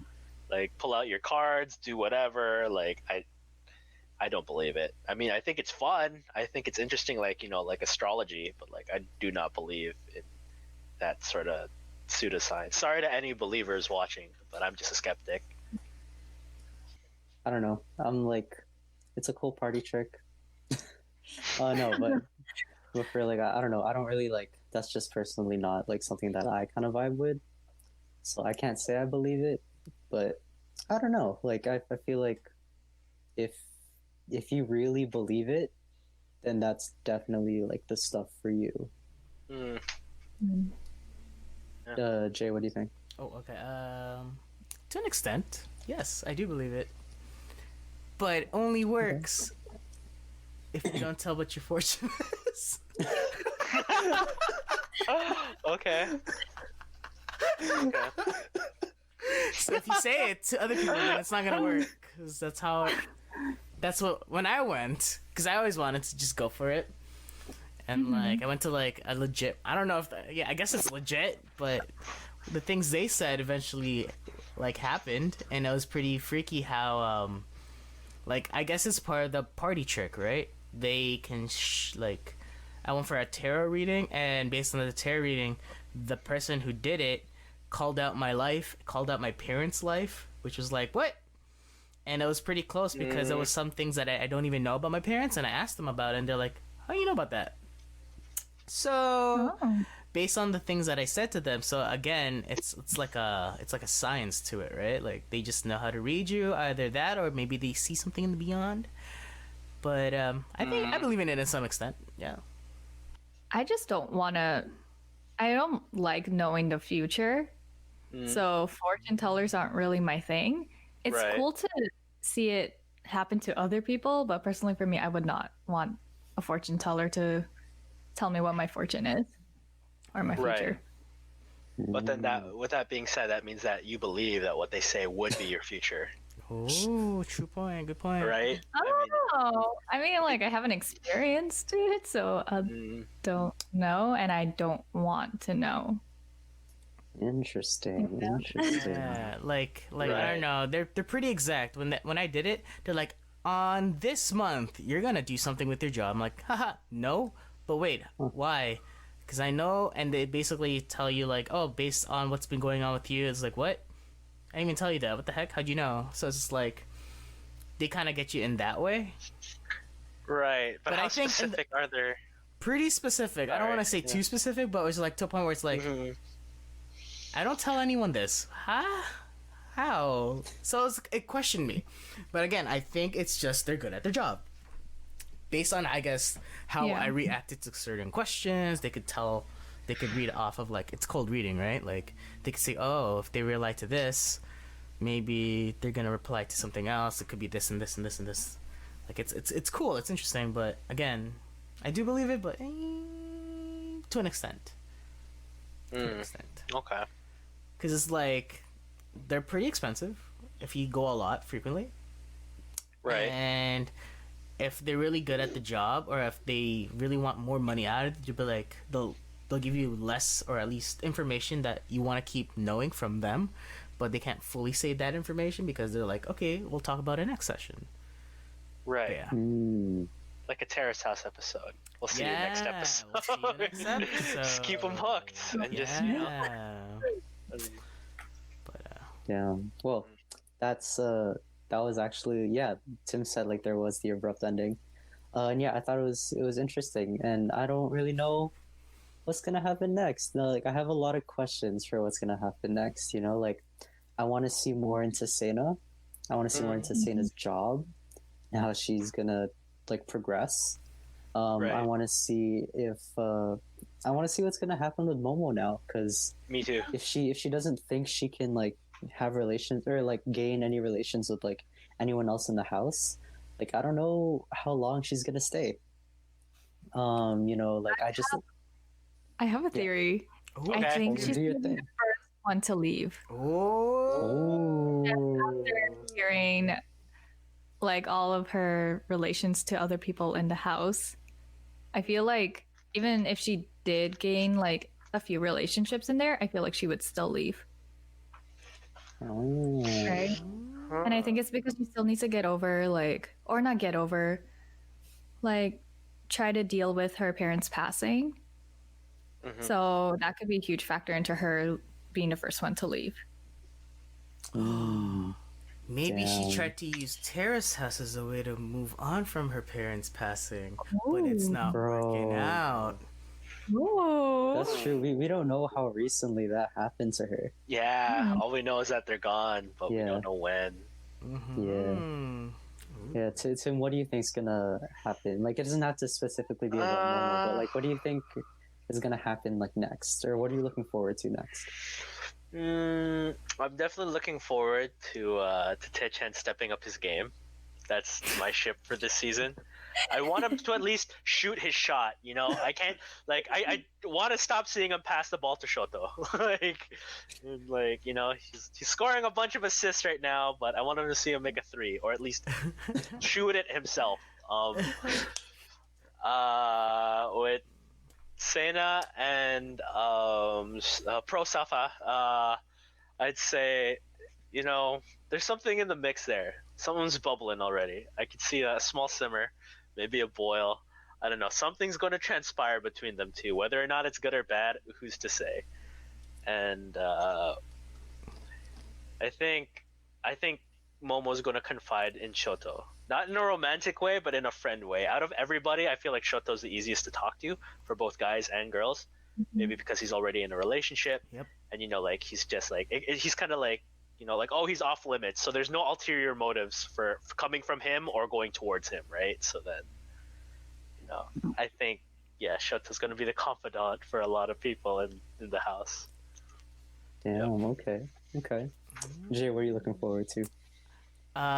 Like pull out your cards, do whatever. Like I don't believe it. I mean, I think it's fun. I think it's interesting, like like astrology, but like I do not believe in that sort of pseudoscience. Sorry to any believers watching, but I'm just a skeptic. I don't know. I'm like, it's a cool party trick. No, but for like, I don't know. I don't really like. That's just personally not like something that I kind of vibe with. So I can't say I believe it, but I don't know. Like I feel like if you really believe it, then that's definitely like the stuff for you. Mm. Jay, what do you think? Oh, okay. To an extent, yes, I do believe it, but it only works if you don't tell what your fortune is. Okay. So if you say it to other people, then it's not gonna work. Cause that's what when I went, because I always wanted to just go for it, and like I went to like a legit. I don't know if I guess it's legit, but the things they said eventually like happened, and it was pretty freaky how like I guess it's part of the party trick, right? They can like I went for a tarot reading, and based on the tarot reading, the person who did it called out my life, called out my parents' life, which was like, what? And it was pretty close because there was some things that I don't even know about my parents, and I asked them about it, and they're like, how do you know about that? So, based on the things that I said to them, so again, it's like a science to it, right? Like they just know how to read you, either that or maybe they see something in the beyond. But I think I believe in it to some extent. Yeah. I just don't want to. I don't like knowing the future. So fortune tellers aren't really my thing. It's Right. cool to see it happen to other people, but personally for me, I would not want a fortune teller to tell me what my fortune is or my Right. future. But then with that being said, that means that you believe that what they say would be your future, Oh, true point. Good point. right? Oh, I mean, like I haven't experienced it, so I don't know, and I don't want to know. Interesting. Yeah. Interesting. Yeah, like I Right. don't know. They're pretty exact. When I did it, they're like, on this month you're gonna do something with your job. I'm like, haha, no. But wait, why? Because I know, and they basically tell you like, oh, based on what's been going on with you. It's like, what? I didn't even tell you that. What the heck? How'd you know? So it's just like they kind of get you in that way. Right. But, But how I think in the- specific are there? Pretty specific. I don't want to Alright, say too specific, but it's like to a point where it's like, I don't tell anyone this. Huh? How? So it questioned me. But again, I think it's just they're good at their job. Based on, I guess, how Yeah. I reacted to certain questions, they could tell, they could read off of, like, it's cold reading, right? Like, they could say, oh, if they reply to this, maybe they're going to reply to something else. It could be this and this and this and this. Like, it's cool. It's interesting. But again, I do believe it, but to an extent. To an extent. Okay. Because it's like they're pretty expensive if you go a lot frequently, Right. and if they're really good at the job, or if they really want more money out of it, you'll be like they'll give you less, or at least information that you want to keep knowing from them, but they can't fully say that information because they're like, okay, we'll talk about it next session. Right. But yeah. Mm. Like a Terrace House episode. We'll see you next Yeah, episode. we'll see you next episode. Just keep them hooked and just Yeah. But Yeah. Well, that was actually, yeah. Tim said like there was the abrupt ending, and yeah, I thought it was interesting, and I don't really know what's gonna happen next. No, like I have a lot of questions for what's gonna happen next. Like I want to see more into Sena. I want to see more into Sena's job and how she's gonna like progress. Right. I want to see if I want to see what's gonna happen with Momo now, because Me too. if she doesn't think she can like have relations or like gain any relations with like anyone else in the house, like I don't know how long she's gonna stay. Like I have a theory. Ooh, I think do she's your gonna be thing. the first one to leave. Oh. After hearing like all of her relations to other people in the house, I feel like even if she did gain like a few relationships in there, I feel like she would still leave. Oh. Right? And I think it's because she still needs to get over, like, or not get over, like, try to deal with her parents passing. Mhm. So that could be a huge factor into her being the first one to leave. Maybe Damn. she tried to use Terrace House as a way to move on from her parents passing, but it's not working Bro. out. Ooh. That's true. We don't know how recently that happened to her. Yeah, all we know is that they're gone, but we Yeah. don't know when. Mhm. Yeah, Tim, what do you think's gonna happen? Like, it doesn't have to specifically be about Momo, but like, what do you think is gonna happen like next, or what are you looking forward to next? I'm definitely looking forward to Taechan stepping up his game. That's my ship for this season. I want him to at least shoot his shot. I can't I want to stop seeing him pass the ball to Shoto. He's scoring a bunch of assists right now, but I want him to see him make a 3 or at least shoot it himself. With Sena and Pro Safa, I'd say, there's something in the mix there. Someone's bubbling already. I could see a small simmer, maybe a boil. I don't know. Something's going to transpire between them two. Whether or not it's good or bad, who's to say? And I think Momo's going to confide in Shoto. Not in a romantic way, but in a friend way. Out of everybody, I feel like Shoto's the easiest to talk to for both guys and girls. Maybe because he's already in a relationship. Yep. And, he's just like, he's kind of like, oh, he's off limits. So there's no ulterior motives for coming from him or going towards him, right? So then, I think, yeah, Shoto's going to be the confidant for a lot of people in the house. Damn. Okay. Jay, what are you looking forward to?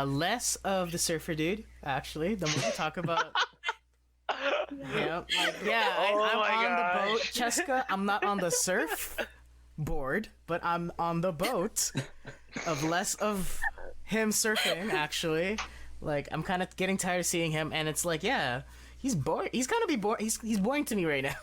Less of the surfer dude, actually. The more we talk about, I'm on the boat, Cheska. I'm not on the surf board, but I'm on the boat. Of less of him surfing, actually. Like, I'm kind of getting tired of seeing him, and it's like, yeah, he's boring. He's gonna be boring. He's boring to me right now.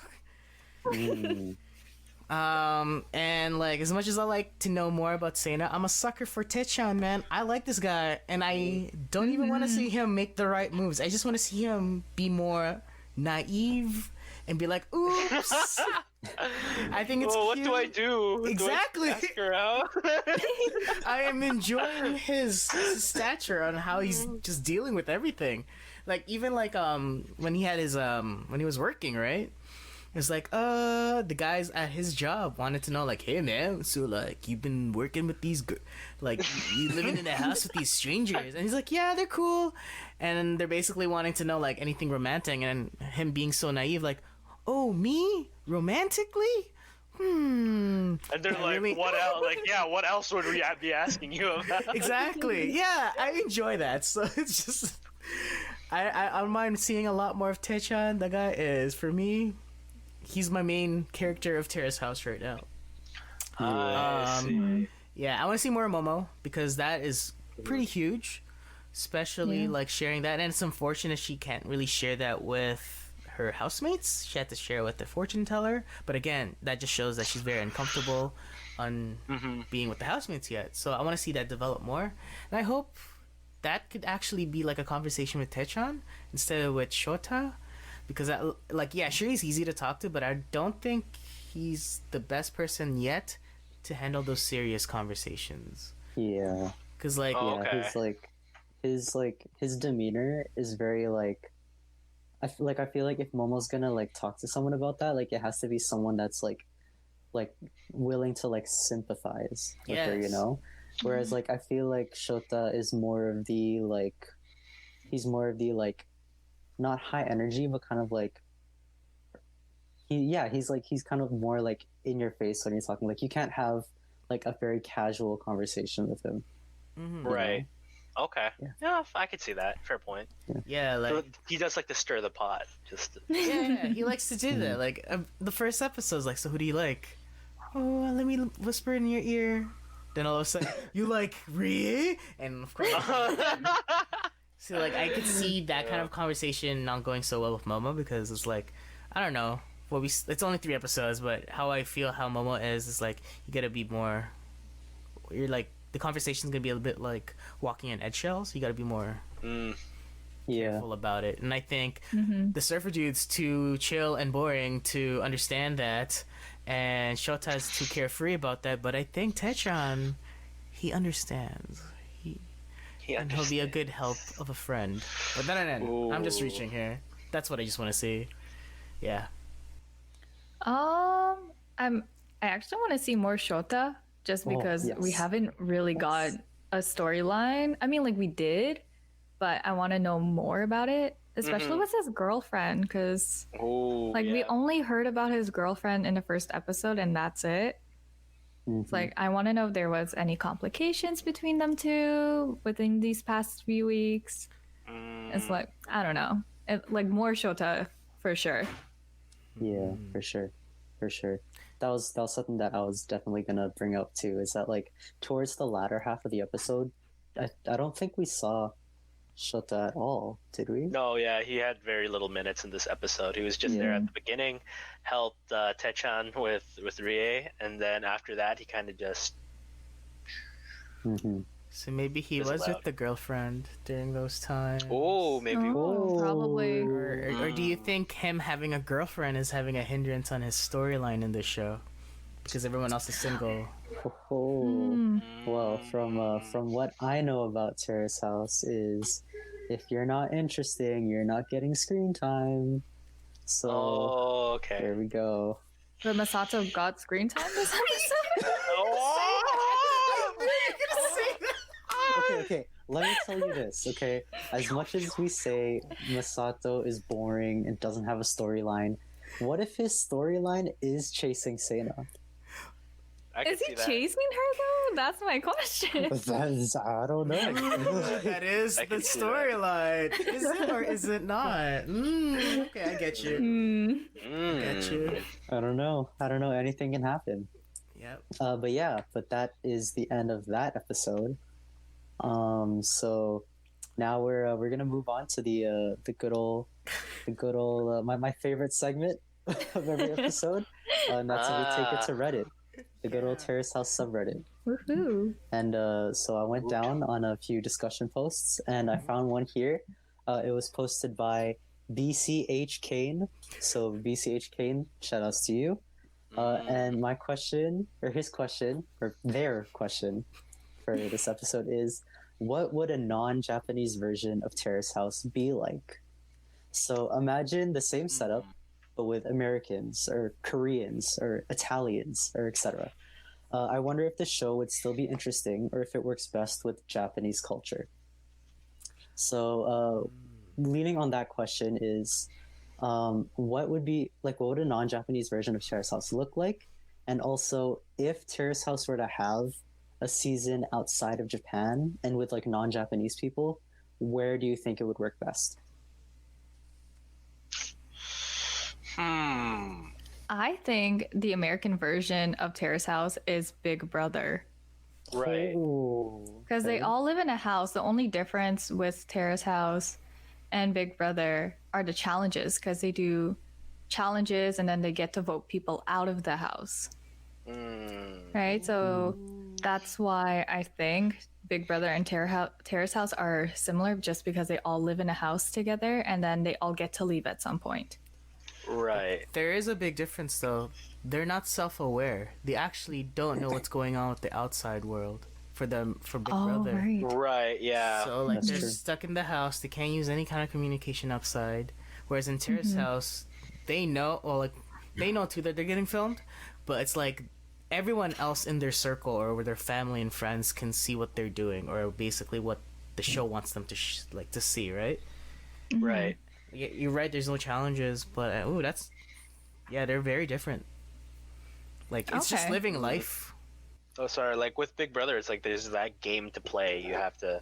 And like, as much as I like to know more about Sena, I'm a sucker for Taechan, man. I like this guy, and I don't even want to see him make the right moves. I just want to see him be more naive and be like, oops. I think it's what cute. do I do? Exactly. Do I ask her out? I am enjoying his stature on how he's just dealing with everything. Like, even like when he had his when he was working, right? It's like, the guys at his job wanted to know, like, hey man, so like you've been working with these like you living in a house with these strangers, and he's like, yeah, they're cool, and they're basically wanting to know like anything romantic, and him being so naive, like, oh, me romantically? And they're like, really... what else? Like, yeah, what else would we be asking you about? Exactly. Yeah, I enjoy that. So it's just, I don't mind seeing a lot more of Taechan. The guy is, for me, he's my main character of Terrace House right now. Yeah, I want to see more of Momo because that is pretty huge, especially like sharing that. And it's unfortunate she can't really share that with her housemates. She had to share with the fortune teller, but again, that just shows that she's very uncomfortable on being with the housemates yet. So I want to see that develop more, and I hope that could actually be like a conversation with Taechan instead of with Shota, because sure, he's easy to talk to, but I don't think he's the best person yet to handle those serious conversations. Yeah. Because like, Oh. Yeah, Okay. his demeanor is very like I feel like if Momo's gonna like talk to someone about that, like it has to be someone that's like willing to like sympathize with her, you Yes. know? Whereas like I feel like Shota is more of the like he's more of the like not high energy but kind of like he's kind of more like in your face when you're talking. Like you can't have like a very casual conversation with him. mhm. Right. Okay. Yeah. Yeah, I could see that. Fair point. Yeah, like He does like to stir the pot. Just yeah, he likes to do that. Like the first episode's like, so who do you like? Oh, let me whisper in your ear. Then all of a sudden, you like Rie? And of course, so like I could see that kind of conversation not going so well with Momo because it's like, I don't know. Well, it's only 3 episodes, but how I feel how Momo is like you gotta be more. You're like the conversation's gonna be a bit like walking on eggshells. You gotta be more Yeah. careful about it. And I think Mm-hmm. the surfer dude's too chill and boring to understand that, and Shota's too carefree about that. But I think Techan, he understands. And he'll be a good help of a friend. But no. I'm just Ooh. reaching here. That's what I just want to see. Yeah. I actually want to see more Shota just Oh, because we yes. haven't really got a storyline. I mean, like we did, but I want to know more about it, especially Mhm. with his girlfriend, because Ooh, like we yeah. only heard about his girlfriend in the first episode, and that's it. It's like I want to know if there was any complications between them two within these past few weeks. It's like I don't know, like more Shota for sure. Yeah, for sure. That was something that I was definitely gonna bring up too. Is that like towards the latter half of the episode, I don't think we saw Shota at all, did we? No, yeah, he had very little minutes in this episode. He was just there at the beginning, helped Techan with Rie, and then after that, he kind of just. Mm-hmm. So maybe he Is was allowed. with the girlfriend during those times. Oh, maybe. Oh, probably. Or do you think him having a girlfriend is having a hindrance on his storyline in this show? Because everyone else is single. Oh, well, from what I know about Terrace House is, if you're not interesting, you're not getting screen time. So Oh, okay. there we go. But Masato got screen time this episode. Okay. Let me tell you this, okay? As much as we say Masato is boring and doesn't have a storyline, what if his storyline is chasing Sena? I can Is he see that. chasing her though? That's my question. That's, I don't know. That is I the can see that. storyline. Is it or is it not? Okay, I get you. Get you. I don't know. Anything can happen. Yep. But that is the end of that episode. So now we're gonna move on to the good old my favorite segment of every episode, and that's when we take it to Reddit, the good old Terrace House subreddit. Woohoo! And so I went down on a few discussion posts, and I found one here. It was posted by BCH Kane. So BCH Kane, shout outs to you. And my question, or his question, or their question for this episode is, what would a non-Japanese version of Terrace House be like? So imagine the same setup, but with Americans or Koreans or Italians or etc. I wonder if the show would still be interesting or if it works best with Japanese culture. So leaning on that question is, what would a non-Japanese version of Terrace House look like? And also, if Terrace House were to have a season outside of Japan and with like non-Japanese people, where do you think it would work best? I think the American version of Terrace House is Big Brother. Right. Because they all live in a house. The only difference with Terrace House and Big Brother are the challenges, because they do challenges and then they get to vote people out of the house. Right? So that's why I think Big Brother and Terrace House are similar, just because they all live in a house together and then they all get to leave at some point. Right. There is a big difference though. They're not self-aware. They actually don't know what's going on with the outside world. for Big Oh, Brother. right. Right, yeah. So like That's they're true. stuck in the house. They can't use any kind of communication outside. Whereas in Terrace House, they know they know too that they're getting filmed, but it's like everyone else in their circle or with their family and friends can see what they're doing or basically what the show wants them to to see, right? Right. Yeah, you're right. There's no challenges, but they're very different. Like it's just Okay. living life. Oh, sorry. Like with Big Brother, it's like there's that game to play. You have to,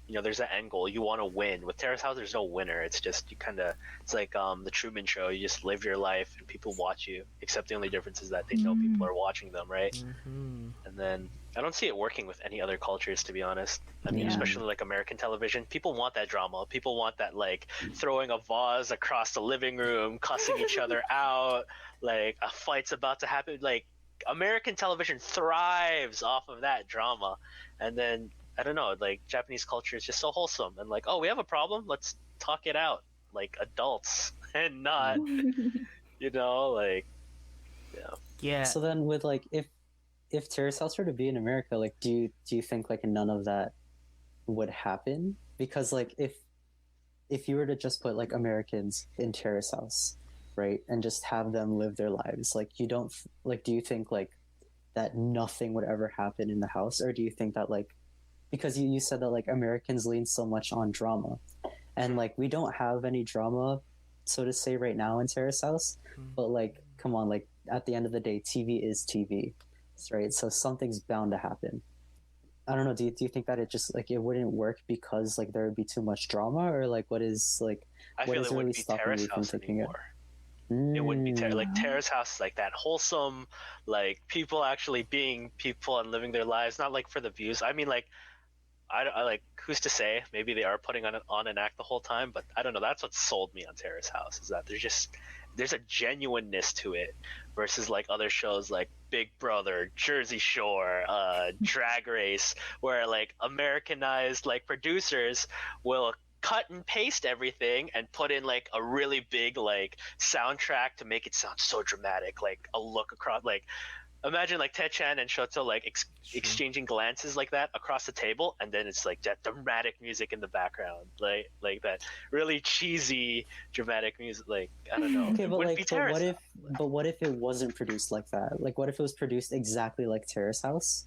there's that end goal. You want to win. With Terrace House, there's no winner. It's just it's like the Truman Show. You just live your life and people watch you. Except the only difference is that they know people are watching them, right? Mm-hmm. And then I don't see it working with any other cultures, to be honest. I mean, Yeah. especially like American television. People want that drama. People want that like throwing a vase across the living room, cussing each other out, like a fight's about to happen. Like American television thrives off of that drama. And then I don't know, like Japanese culture is just so wholesome and like, oh, we have a problem, let's talk it out like adults and not, like, yeah. Yeah. So then, with like, if Terrace House were to be in America, like, do you think like none of that would happen? Because like, if you were to just put like Americans in Terrace House, right, and just have them live their lives, like, you don't like, do you think like that nothing would ever happen in the house, or do you think that like, because you said that like Americans lean so much on drama, and like we don't have any drama, so to say, right now in Terrace House, but like, come on, like at the end of the day, TV is TV, right? So something's bound to happen. I don't know. Do you think that it just like it wouldn't work because like there would be too much drama, or like what is like I what feel is it really wouldn't be stopping Terrace you from House thinking it? anymore. It wouldn't be like Terrace House, like that wholesome, like people actually being people and living their lives, not like for the views. I mean, like, I like, who's to say? Maybe they are putting on an act the whole time, but I don't know. That's what sold me on Terrace House, is that there's a genuineness to it versus like other shows like Big Brother, Jersey Shore, Drag Race, where like Americanized like producers will cut and paste everything and put in like a really big like soundtrack to make it sound so dramatic, like a look across, like imagine like Te-chan and Shoto like exchanging glances like that across the table, and then it's like that dramatic music in the background, like that really cheesy dramatic music. Like, I don't know. Okay, It but wouldn't like, be but Terrace what if, House. but what if it wasn't produced like that? Like, what if it was produced exactly like Terrace House,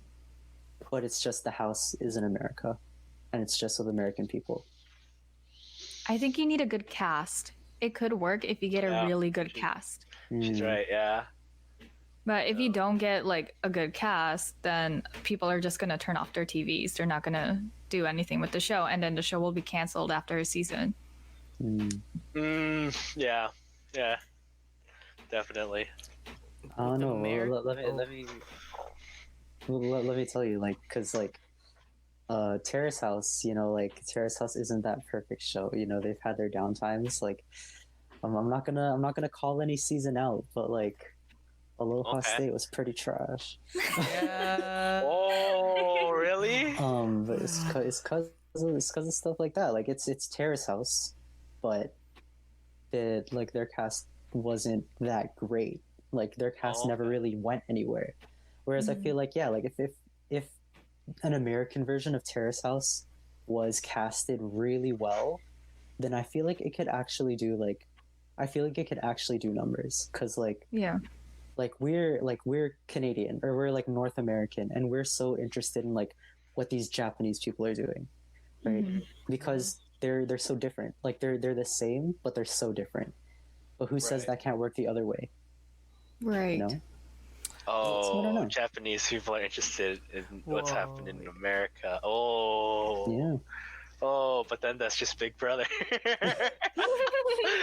but it's just the house is in America, and it's just with American people? I think you need a good cast. It could work if you get Yeah. a really good cast. She's right, yeah. But if you don't get like a good cast, then people are just gonna turn off their TVs. They're not gonna do anything with the show, and then the show will be canceled after a season. Yeah, definitely. I don't know. Ameri- Let me tell you, like, because like Terrace House, like Terrace House isn't that perfect show. They've had their downtimes. Like, I'm not gonna call any season out, but like Aloha Okay. State was pretty trash. Yeah. Oh, really? But it's cause of stuff like that. Like, it's Terrace House, but their cast wasn't that great. Like, their cast never really went anywhere. Whereas I feel like, yeah, like if an American version of Terrace House was casted really well, then I feel like it could actually do numbers. Cause Yeah. we're Canadian, or we're like North American, and we're so interested in like what these Japanese people are doing, right? Because they're so different. Like they're the same, but they're so different. But who says Right. that can't work the other way? Right. You know? Oh, I don't know. Japanese people are interested in what's Whoa. happening in America. Oh. Yeah. Oh, but then that's just Big Brother.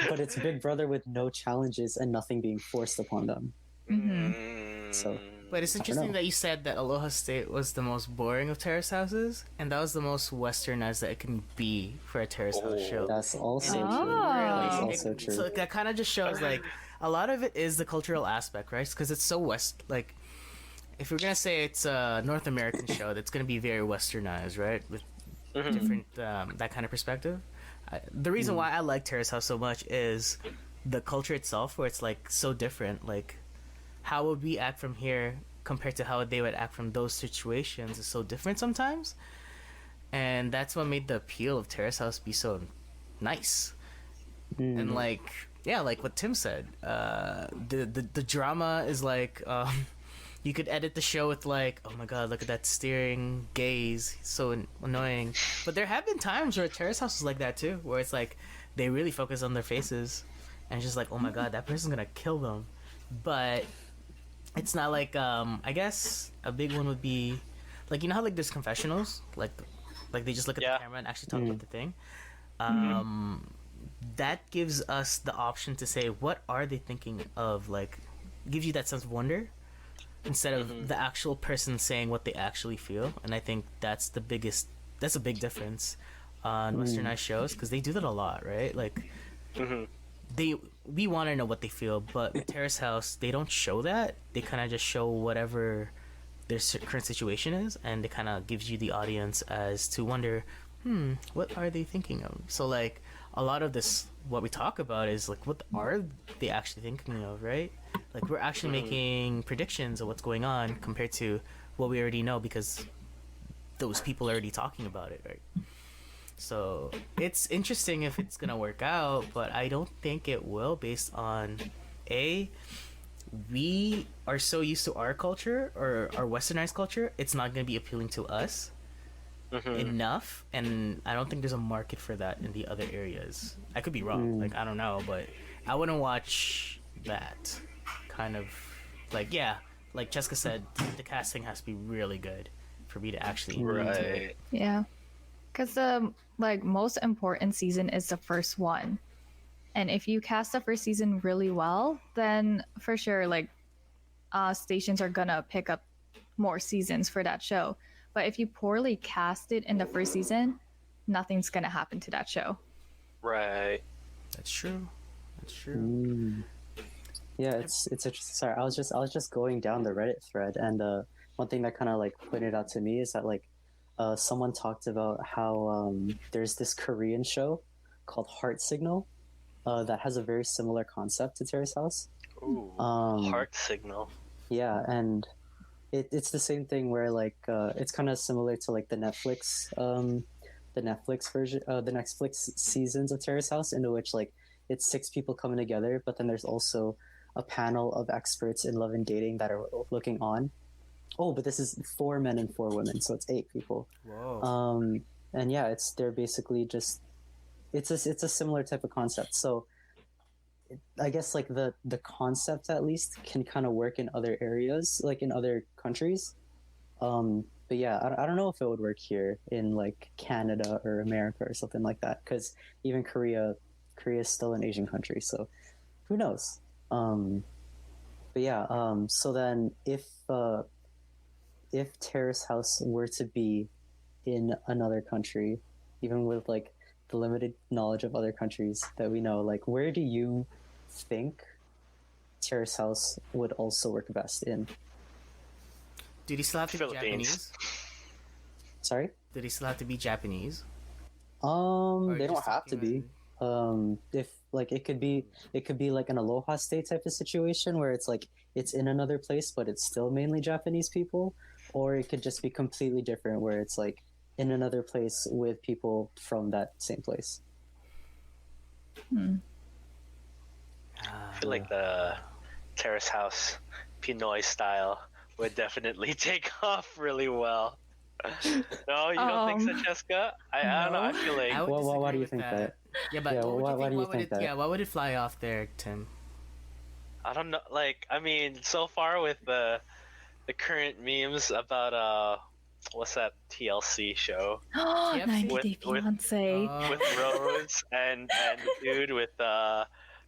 But it's Big Brother with no challenges and nothing being forced upon them. So- But it's I don't interesting know. that you said that Aloha State was the most boring of Terrace Houses, and that was the most westernized that it can be for a Terrace House show. That's also true. Oh. That's Really, also true. So that kind of just shows like a lot of it is the cultural aspect, right? Because it's so west. Like, if we're gonna say it's a North American show, that's gonna be very westernized, right? With different that kind of perspective. The reason why I like Terrace House so much is the culture itself, where it's like so different. Like, how would we act from here compared to how they would act from those situations is so different sometimes, and that's what made the appeal of Terrace House be so nice. And like, yeah, like what Tim said, the drama is like, you could edit the show with like, oh my god, look at that staring gaze, he's so annoying. But there have been times where Terrace House is like that too, where it's like they really focus on their faces and it's just like, oh my god, that person's gonna kill them. But it's not like, I guess a big one would be like, you know how like there's confessionals, like they just look at the camera and actually talk about the thing. That gives us the option to say, what are they thinking of? Like, gives you that sense of wonder instead of the actual person saying what they actually feel. And I think that's a big difference on westernized shows, because they do that a lot, right? Like, we want to know what they feel, but with Terrace House, they don't show that. They kind of just show whatever their current situation is, and it kind of gives you the audience as to wonder, what are they thinking of? So like, a lot of this, what we talk about is like, what are they actually thinking of, right? Like, we're actually making predictions of what's going on compared to what we already know, because those people are already talking about it, right? So it's interesting if it's gonna work out, but I don't think it will, based on we are so used to our culture, or our westernized culture, it's not gonna be appealing to us enough, and I don't think there's a market for that in the other areas. I could be wrong, like, I don't know, but I wouldn't watch that kind of, like, yeah, like Cheska said, the casting has to be really good for me to actually into it. Yeah, because the like most important season is the first one, and if you cast the first season really well, then for sure, like, stations are gonna pick up more seasons for that show. But if you poorly cast it in the first season, nothing's gonna happen to that show. Right. That's true. Yeah, it's interesting. Sorry, I was just going down the Reddit thread, and one thing that kind of like pointed out to me is that like, someone talked about how there's this Korean show called Heart Signal that has a very similar concept to Terrace House. Ooh, Heart Signal. Yeah, and it's the same thing where like, it's kind of similar to like the Netflix version, the Netflix seasons of Terrace House, in which like it's 6 people coming together, but then there's also a panel of experts in love and dating that are looking on. Oh, but this is 4 men and 4 women, so it's 8 people. Whoa. And yeah, they're basically just, it's a similar type of concept. So I guess like the concept at least can kind of work in other areas, like in other countries. But yeah, I don't know if it would work here in like Canada or America or something like that, because even Korea is still an Asian country, so who knows. But yeah, so then if Terrace House were to be in another country, even with like the limited knowledge of other countries that we know, like, where do you think Terrace House would also work best in? Did he still have to be Philippines. Japanese? Sorry? Did he still have to be Japanese? They don't just have to be. If like it could be like an Aloha State type of situation where it's like it's in another place but it's still mainly Japanese people, or it could just be completely different where it's like in another place with people from that same place. I feel like the Terrace House Pinoy style would definitely take off really well. No, you don't think so, Cheska? I don't know. I feel like. Why do you think that? Yeah, but why do you think that? Yeah, what would it fly off there, Tim? I don't know. Like, I mean, so far with the current memes about what's that TLC show? 90 With- Day with- Fiance. With Rose and the dude with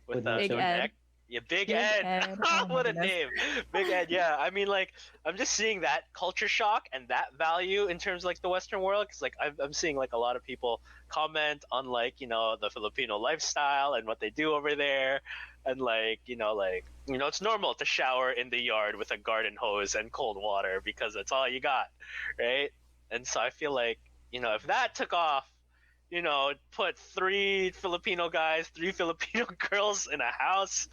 Big Ed. Yeah, Big Big Ed. Ed. Oh my What a goodness. name. Big Ed, yeah. I mean, like, I'm just seeing that culture shock and that value in terms of, like, the Western world. Because, like, I'm seeing, like, a lot of people comment on, like, you know, the Filipino lifestyle and what they do over there. And, like, it's normal to shower in the yard with a garden hose and cold water because that's all you got, right? And so I feel like, if that took off, put 3 Filipino guys, 3 Filipino girls in a house,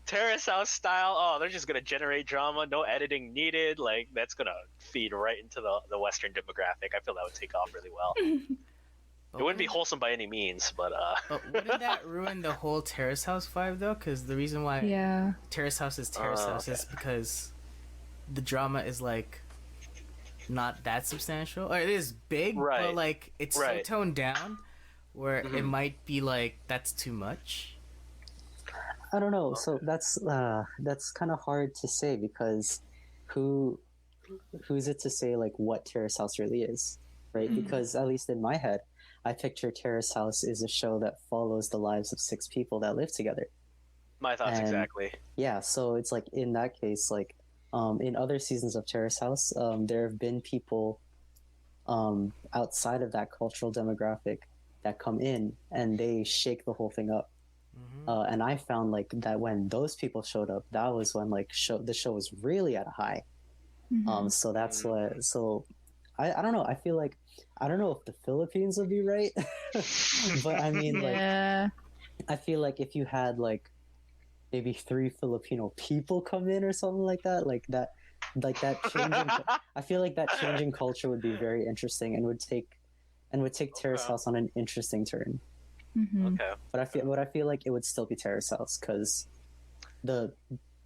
Terrace House style. Oh, they're just gonna generate drama, no editing needed. Like that's gonna feed right into the Western demographic. I feel that would take off really well. It wouldn't be wholesome by any means, but But wouldn't that ruin the whole Terrace House vibe though? Because the reason why Yeah. Terrace House is Terrace House is because the drama is like not that substantial, or it is big, Right. but like it's so Right. toned down where it might be like that's too much. I don't know. So that's kind of hard to say because who's it to say like what Terrace House really is, right? Because at least in my head, I picture Terrace House is a show that follows the lives of 6 people that live together. my thoughts And- exactly. Yeah, so it's like in that case, like in other seasons of Terrace House, there have been people outside of that cultural demographic that come in and they shake the whole thing up. And I found like that when those people showed up, that was when like the show was really at a high. So that's what. So I don't know. I feel like I don't know if the Philippines would be right, but I mean like Yeah. I feel like if you had like maybe 3 Filipino people come in or something like that changing. I feel like that changing culture would be very interesting and would take Terrace Okay. House on an interesting turn. Okay. But I feel like it would still be Terrace House because the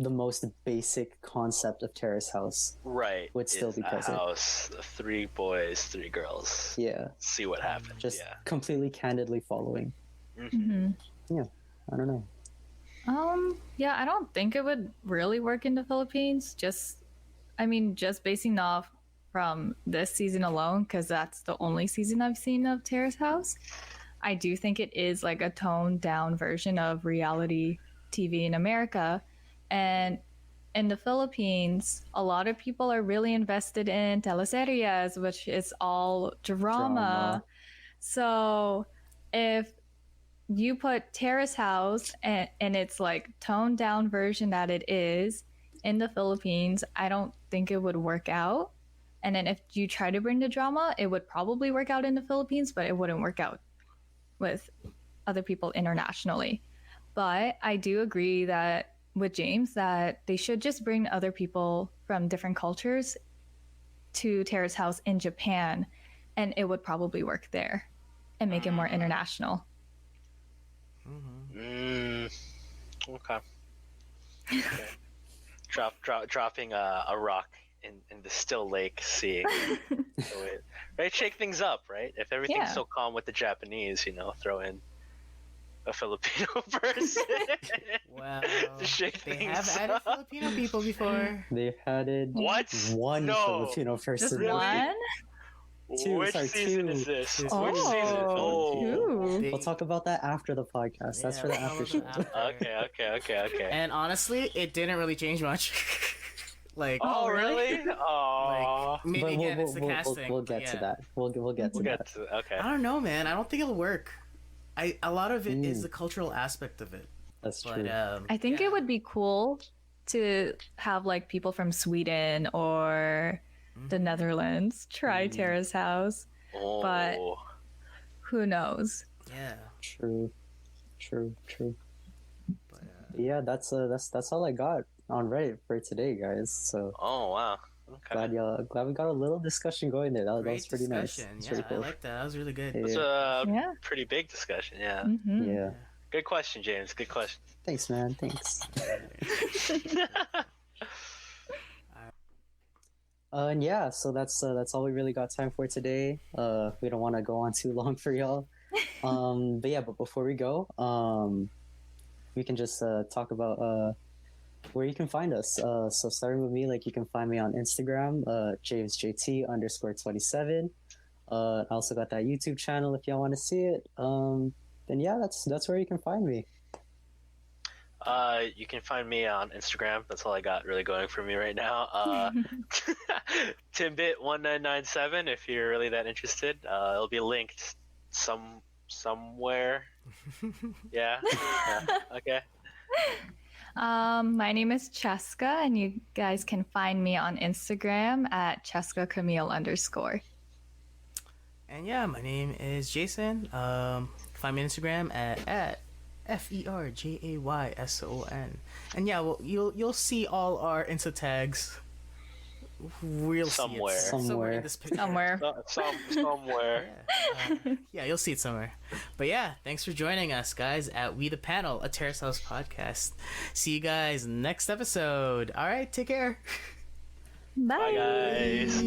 most basic concept of Terrace House. Right. Would still is be a present. house, 3 boys, 3 girls. Yeah, See what happens. just Yeah. completely candidly following. Mhm. I don't know. Yeah, I don't think it would really work in the Philippines. Just basing off from this season alone, because that's the only season I've seen of Terrace House. I do think it is like a toned down version of reality TV in America. And in the Philippines, a lot of people are really invested in teleseries, which is all drama. Drama. So if you put Terrace House and its like toned down version that it is in the Philippines, I don't think it would work out. And then if you try to bring the drama, it would probably work out in the Philippines, but it wouldn't work out with other people internationally. But I do agree that with James that they should just bring other people from different cultures to Terrace House in Japan, and it would probably work there and make it more international. Okay. Okay. Dropping a rock in the still lake, seeing right, shake things up, right? If everything's Yeah. so calm with the Japanese, throw in a Filipino person. Well, To shake they things have added up. Filipino people before. They've added What? one No. Filipino person. Just Really? one? Which season is two. this? Two. Which season? Oh, two. They- We'll talk about that after the podcast. That's for the we'll after talk show. about it after. Okay. And honestly, it didn't really change much. like, Oh, really? like Oh. maybe But again it's the casting. we'll but get to yeah. that. We'll get to We'll that. get to okay. I don't know, man. I don't think it'll work. A lot of it is the cultural aspect of it. That's But true. I think yeah. it would be cool to have like people from Sweden or the Netherlands try Terrace House. Oh. But- Who knows? Yeah. True. But, Yeah, that's all I got on Reddit for today, guys. So Oh wow. Okay. glad we got a little discussion going there. That was great pretty nice. discussion. It's Yeah, pretty cool. I like that. That was really good. It's Yeah. a Yeah. pretty big discussion. Yeah. Mhm. Yeah. Good question, James. Good question. Thanks, man. Thanks. And yeah, so that's all we really got time for today. We don't want to go on too long for y'all. But before we go, we can just talk about where you can find us. So starting with me, like you can find me on Instagram, JamesJT_27. I also got that YouTube channel if y'all want to see it. Then yeah, that's where you can find me. You can find me on Instagram. That's all I got really going for me right now. Timbit1997 if you're really that interested. It'll be linked somewhere. Yeah. Okay. My name is Cheska, and you guys can find me on Instagram at CheskaCamille_. And yeah, my name is Jason. Find me on Instagram at FERJAYSON. And yeah, well, you'll see all our Insta tags. We'll Somewhere. see it somewhere in this picture. Somewhere. Somewhere. Yeah, you'll see it somewhere. But yeah, thanks for joining us, guys, at We the Panel, a Terrace House podcast. See you guys next episode. All right, take care. Bye. Bye, guys.